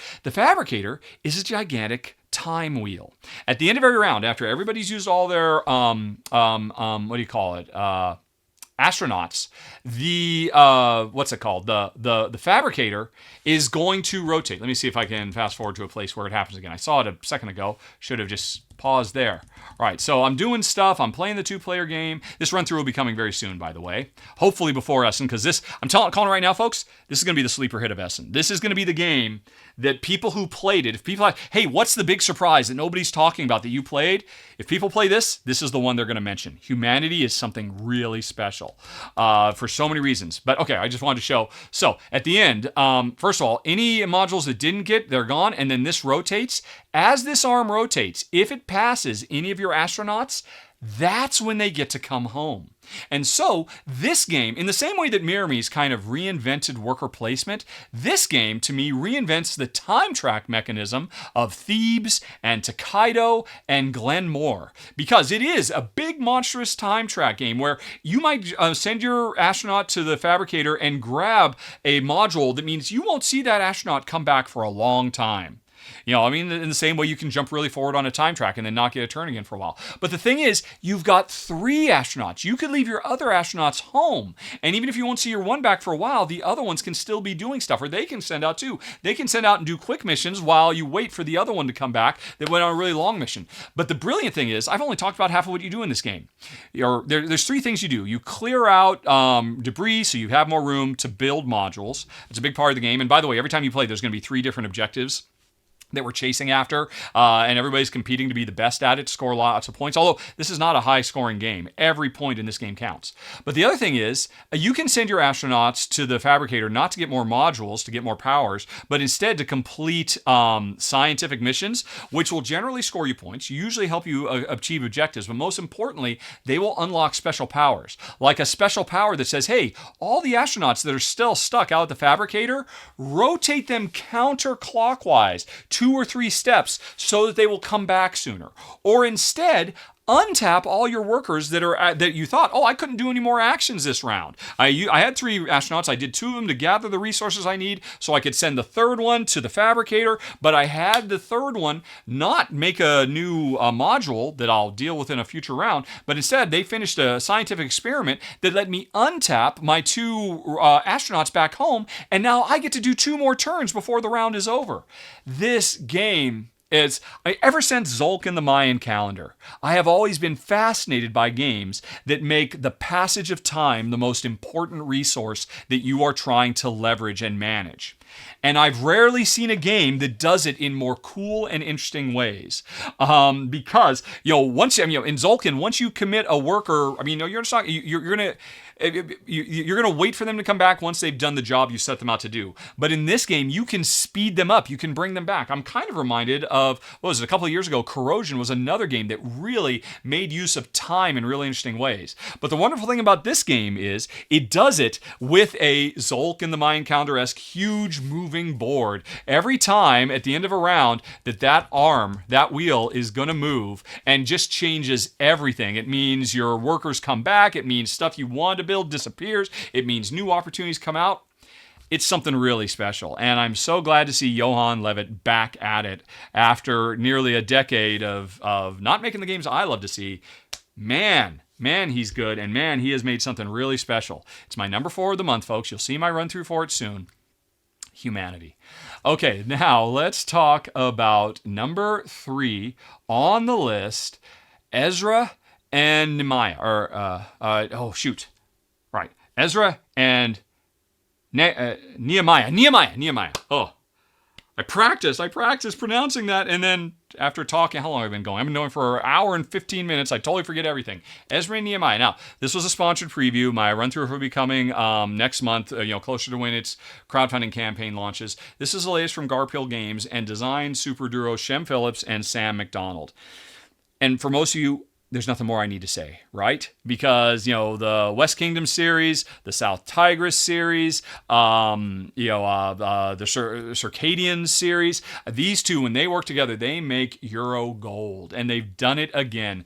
is a gigantic time wheel. At the end of every round, after everybody's used all their astronauts, the the fabricator is going to rotate. Let me see if I can fast forward to a place where it happens again. I saw it a second ago. Should have just Pause there. All right, so I'm doing stuff. I'm playing the 2-player game. This run-through will be coming very soon, by the way. Hopefully before Essen, because this, I'm calling right now, folks, this is going to be the sleeper hit of Essen. This is going to be the game that people who played it, if people like, hey, what's the big surprise that nobody's talking about that you played? If people play this is the one they're going to mention. Humanity is something really special for so many reasons. But okay, I just wanted to show. So at the end, first of all, any modules that didn't get, they're gone. And then this rotates. As this arm rotates, if it passes any of your astronauts, that's when they get to come home. And so this game, in the same way that Mirror Me's kind of reinvented worker placement, this game to me reinvents the time track mechanism of Thebes and Tokaido and Glenmore, because it is a big monstrous time track game where you might send your astronaut to the fabricator and grab a module that means you won't see that astronaut come back for a long time. You know, I mean, in the same way you can jump really forward on a time track and then not get a turn again for a while. But the thing is, you've got 3 astronauts. You could leave your other astronauts home. And even if you won't see your one back for a while, the other ones can still be doing stuff, or they can send out too. They can send out and do quick missions while you wait for the other one to come back that went on a really long mission. But the brilliant thing is, I've only talked about half of what you do in this game. There's 3 things you do. You clear out debris so you have more room to build modules. It's a big part of the game. And by the way, every time you play, there's going to be 3 different objectives that we're chasing after, and everybody's competing to be the best at it, to score lots of points, although this is not a high-scoring game. Every point in this game counts. But the other thing is, you can send your astronauts to the fabricator not to get more modules, to get more powers, but instead to complete scientific missions, which will generally score you points, usually help you achieve objectives, but most importantly, they will unlock special powers. Like a special power that says, hey, all the astronauts that are still stuck out at the fabricator, rotate them counterclockwise 2 or 3 steps so that they will come back sooner. Or instead, untap all your workers that you thought, oh, I couldn't do any more actions this round. I had 3 astronauts. I did 2 of them to gather the resources I need so I could send the 3rd one to the fabricator, but I had the 3rd one not make a new module that I'll deal with in a future round, but instead they finished a scientific experiment that let me untap my 2 astronauts back home, and now I get to do 2 more turns before the round is over. This game ever since Xolk in the Mayan calendar, I have always been fascinated by games that make the passage of time the most important resource that you are trying to leverage and manage. And I've rarely seen a game that does it in more cool and interesting ways. Because, once in Xolkin, once you commit a worker, you're gonna wait for them to come back once they've done the job you set them out to do. But in this game, you can speed them up. You can bring them back. I'm kind of reminded of, a couple of years ago, Corrosion was another game that really made use of time in really interesting ways. But the wonderful thing about this game is it does it with a Xolk in the Mayan calendar-esque huge moving board. Every time at the end of a round that wheel is going to move and just changes everything. It means your workers come back. It means stuff you wanted to build disappears. It means new opportunities come out. It's something really special, and I'm so glad to see Johan Levitt back at it after nearly a decade of not making the games I love to see. Man, he's good, and man, he has made something really special. It's my number 4 of the month, folks. You'll see my run-through for it soon. Humanity. Okay, now let's talk about number 3 on the list, Ezra and Nehemiah. Right. Ezra and Nehemiah. Oh, I practice pronouncing that, and then after talking, how long have I been going? I've been going for an hour and 15 minutes. I totally forget everything. Ezra and Nehemiah. Now, this was a sponsored preview. My run-through will be coming next month, closer to when its crowdfunding campaign launches. This is the latest from Garphill Games and design super duo Shem Phillips and Sam McDonald. And for most of you, there's nothing more I need to say, right? Because, the West Kingdom series, the South Tigris series, the Circadian series, these 2, when they work together, they make Euro gold. And they've done it again.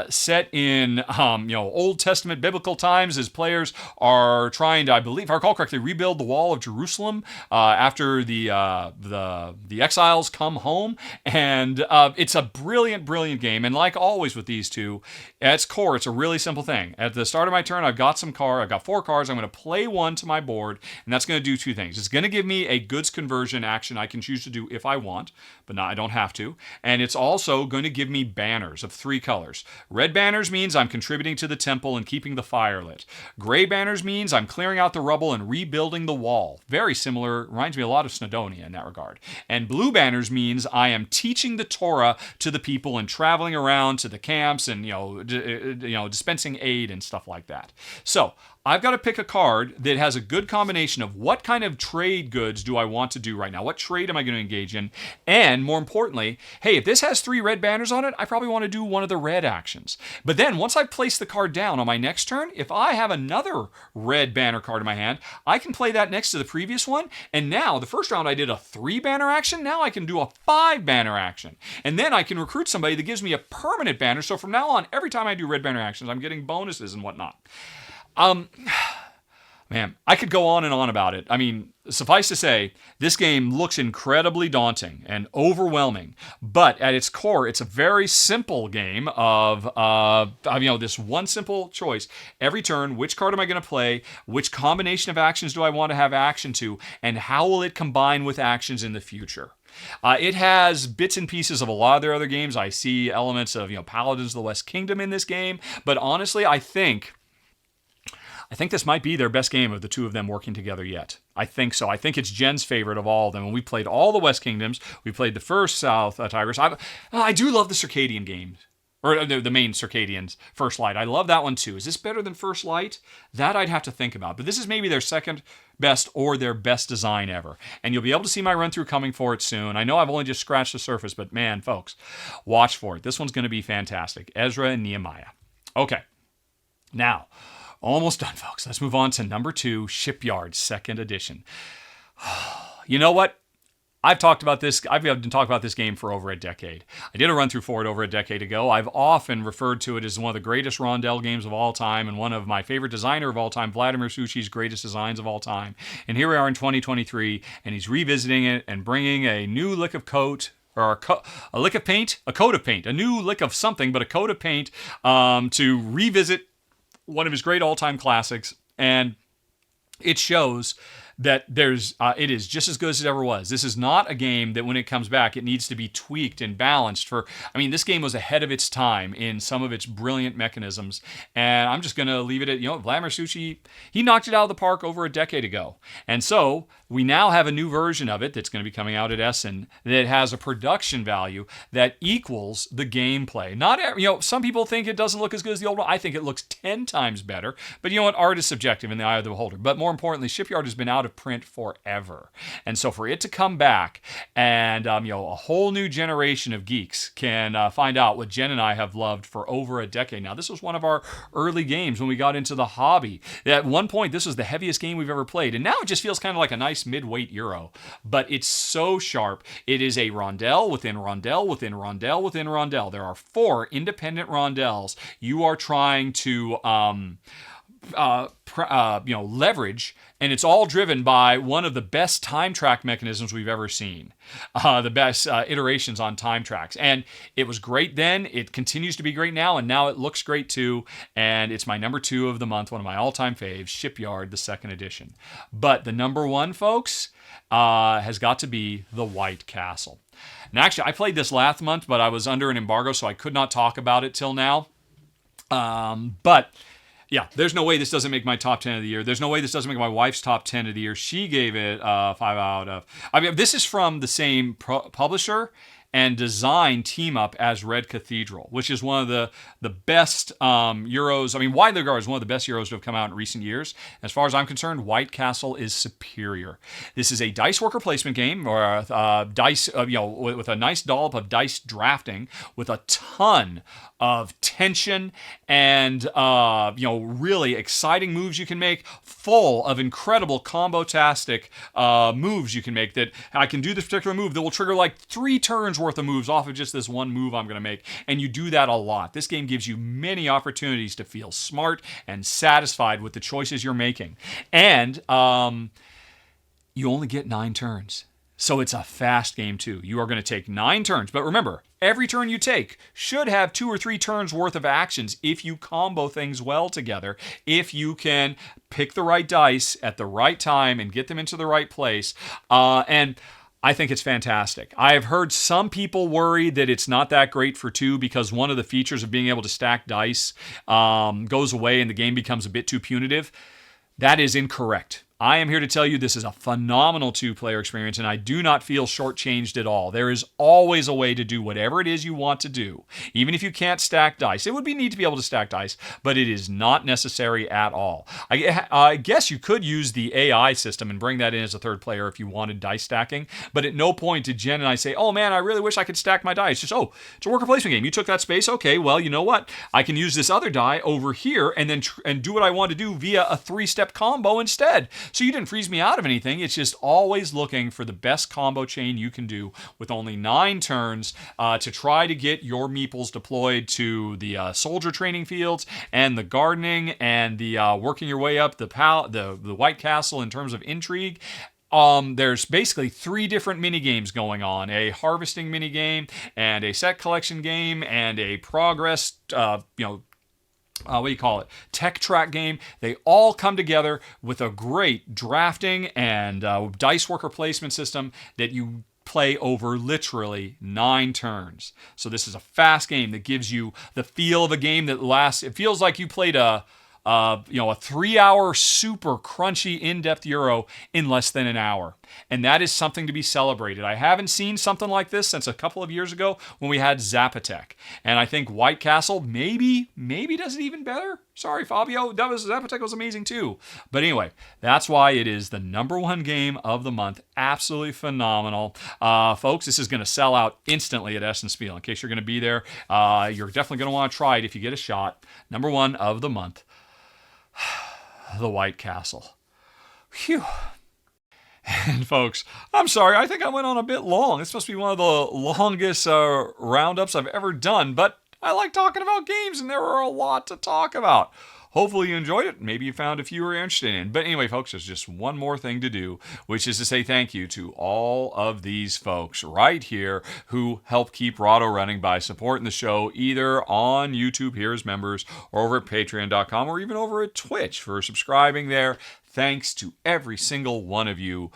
Set in, Old Testament biblical times as players are trying to, I believe, if I recall correctly, rebuild the wall of Jerusalem after the exiles come home. And it's a brilliant, brilliant game. And like always with these these two. At its core, it's a really simple thing. At the start of my turn, I've got 4 cards. I'm going to play one to my board, and that's going to do 2 things. It's going to give me a goods conversion action I can choose to do if I want, but I don't have to. And it's also going to give me banners of 3 colors. Red banners means I'm contributing to the temple and keeping the fire lit. Gray banners means I'm clearing out the rubble and rebuilding the wall. Very similar, reminds me a lot of Snowdonia in that regard. And blue banners means I am teaching the Torah to the people and traveling around to the camps and dispensing aid and stuff like that. So I've got to pick a card that has a good combination of what kind of trade goods do I want to do right now? What trade am I going to engage in? And more importantly, hey, if this has 3 red banners on it, I probably want to do one of the red actions. But then once I place the card down on my next turn, if I have another red banner card in my hand, I can play that next to the previous one. And now the first round I did a 3 banner action. Now I can do a 5 banner action. And then I can recruit somebody that gives me a permanent banner. So from now on, every time I do red banner actions, I'm getting bonuses and whatnot. Man, I could go on and on about it. I mean, suffice to say, this game looks incredibly daunting and overwhelming. But at its core, it's a very simple game of this one simple choice. Every turn, which card am I going to play? Which combination of actions do I want to have action to? And how will it combine with actions in the future? It has bits and pieces of a lot of their other games. I see elements of, Paladins of the West Kingdom in this game. But honestly, I think this might be their best game of the 2 of them working together yet. I think so. I think it's Jen's favorite of all of them. When we played all the West Kingdoms, we played the first South Tigris. I do love the Circadian games. Or the main Circadians, First Light. I love that one too. Is this better than First Light? That I'd have to think about. But this is maybe their second best or their best design ever. And you'll be able to see my run-through coming for it soon. I know I've only just scratched the surface, but man, folks, watch for it. This one's going to be fantastic. Ezra Nehimaiah. Okay. Now, almost done, folks. Let's move on to number 2, Shipyard, 2nd edition. You know what? I've been talking about this game for over a decade. I did a run-through for it over a decade ago. I've often referred to it as one of the greatest rondel games of all time and one of my favorite designer of all time, Vladimir Suchi's greatest designs of all time. And here we are in 2023, and he's revisiting it and bringing a new lick of coat, or a lick of paint, a coat of paint, a new lick of something, but a coat of paint to revisit one of his great all-time classics, and it shows that it is just as good as it ever was. This is not a game that when it comes back, it needs to be tweaked and balanced this game was ahead of its time in some of its brilliant mechanisms, and I'm just going to leave it at, Vladimir Suchi, he knocked it out of the park over a decade ago. And so we now have a new version of it that's going to be coming out at Essen that has a production value that equals the gameplay. Some people think it doesn't look as good as the old one. I think it looks 10 times better, but you know what? Art is subjective in the eye of the beholder. But more importantly, Shipyard has been out of print forever. And so for it to come back and a whole new generation of geeks can find out what Jen and I have loved for over a decade now. This was one of our early games when we got into the hobby. At one point, this was the heaviest game we've ever played, and now it just feels kind of like a nice mid-weight Euro. But it's so sharp. It is a rondel within rondel within rondel within rondel. There are 4 independent rondels you are trying to leverage, and it's all driven by one of the best time track mechanisms we've ever seen. The best iterations on time tracks. And it was great then, it continues to be great now, and now it looks great too, and it's my number 2 of the month, one of my all-time faves, Shipyard, the 2nd edition. But the number 1, folks, has got to be the White Castle. Now, actually, I played this last month, but I was under an embargo, so I could not talk about it till now. But yeah, there's no way this doesn't make my top 10 of the year. There's no way this doesn't make my wife's top 10 of the year. She gave it 5 out of... this is from the same publisher and design team up as Red Cathedral, which is one of the best Euros. Widely regarded as one of the best Euros to have come out in recent years. As far as I'm concerned, White Castle is superior. This is a dice worker placement game, or dice, with a nice dollop of dice drafting, with a ton of tension and really exciting moves you can make, full of incredible combo-tastic moves you can make. That I can do this particular move that will trigger like 3 turns worth of moves off of just this one move I'm going to make, and you do that a lot. This game gives you many opportunities to feel smart and satisfied with the choices you're making, and you only get 9 turns. So it's a fast game too. You are going to take 9 turns. But remember, every turn you take should have 2 or 3 turns worth of actions if you combo things well together, if you can pick the right dice at the right time and get them into the right place. And I think it's fantastic. I have heard some people worry that it's not that great for 2 because one of the features of being able to stack dice goes away and the game becomes a bit too punitive. That is incorrect. I am here to tell you this is a phenomenal 2-player experience, and I do not feel shortchanged at all. There is always a way to do whatever it is you want to do, even if you can't stack dice. It would be neat to be able to stack dice, but it is not necessary at all. I guess you could use the AI system and bring that in as a 3rd player if you wanted dice stacking, but at no point did Jen and I say, oh man, I really wish I could stack my dice. Just, it's a worker placement game. You took that space. Okay, well, you know what? I can use this other die over here and then and do what I want to do via a 3-step combo instead. So you didn't freeze me out of anything. It's just always looking for the best combo chain you can do with only 9 turns to try to get your meeples deployed to the soldier training fields and the gardening and the working your way up the White Castle in terms of intrigue. There's basically 3 different mini games going on: a harvesting mini game, and a set collection game, and a progress, tech track game. They all come together with a great drafting and dice worker placement system that you play over literally 9 turns. So this is a fast game that gives you the feel of a game that lasts. It feels like you played a 3-hour super crunchy in-depth Euro in less than an hour. And that is something to be celebrated. I haven't seen something like this since a couple of years ago when we had Zapotec. And I think White Castle maybe does it even better. Sorry, Fabio. Zapotec was amazing too. But anyway, that's why it is the #1 game of the month. Absolutely phenomenal. Folks, this is going to sell out instantly at Essenspiel. In case you're going to be there, you're definitely going to want to try it if you get a shot. #1 of the month. The White Castle. Phew. And folks, I'm sorry, I think I went on a bit long. This must be one of the longest roundups I've ever done, but I like talking about games and there are a lot to talk about. Hopefully you enjoyed it. Maybe you found a few you were interested in. But anyway, folks, there's just one more thing to do, which is to say thank you to all of these folks right here who help keep Rahdo running by supporting the show either on YouTube here as members or over at patreon.com or even over at Twitch for subscribing there. Thanks to every single one of you.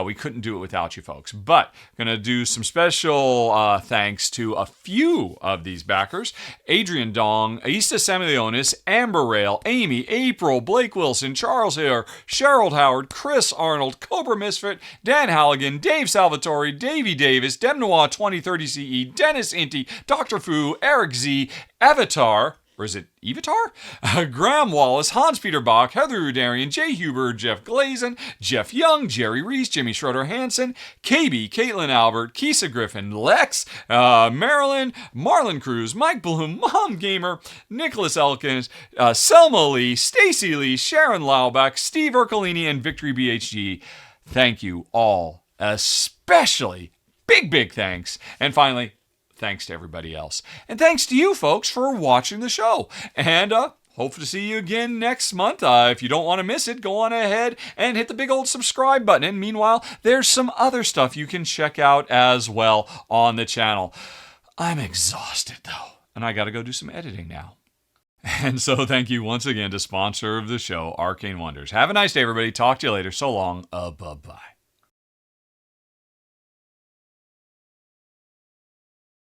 We couldn't do it without you folks. But going to do some special thanks to a few of these backers. Adrian Dong, Aista Samilionis, Amber Rail, Amy, April, Blake Wilson, Charles Hare, Cheryl Howard, Chris Arnold, Cobra Misfit, Dan Halligan, Dave Salvatore, Davey Davis, Dem Noir 2030 CE, Dennis Inty, Dr. Fu, Eric Z, Avatar, or is it Evatar? Graham Wallace, Hans-Peter Bach, Heather Rudarian, Jay Huber, Jeff Glazen, Jeff Young, Jerry Reese, Jimmy Schroeder Hansen, KB, Caitlin Albert, Kisa Griffin, Lex, Marilyn, Marlon Cruz, Mike Bloom, Mom Gamer, Nicholas Elkins, Selma Lee, Stacy Lee, Sharon Laubach, Steve Ercolini, and Victory BHG. Thank you all, especially big thanks. And finally, thanks to everybody else. And thanks to you folks for watching the show. And hope to see you again next month. If you don't want to miss it, go on ahead and hit the big old subscribe button. And meanwhile, there's some other stuff you can check out as well on the channel. I'm exhausted though, and I got to go do some editing now. And so thank you once again to sponsor of the show, Arcane Wonders. Have a nice day, everybody. Talk to you later. So long. Bye-bye.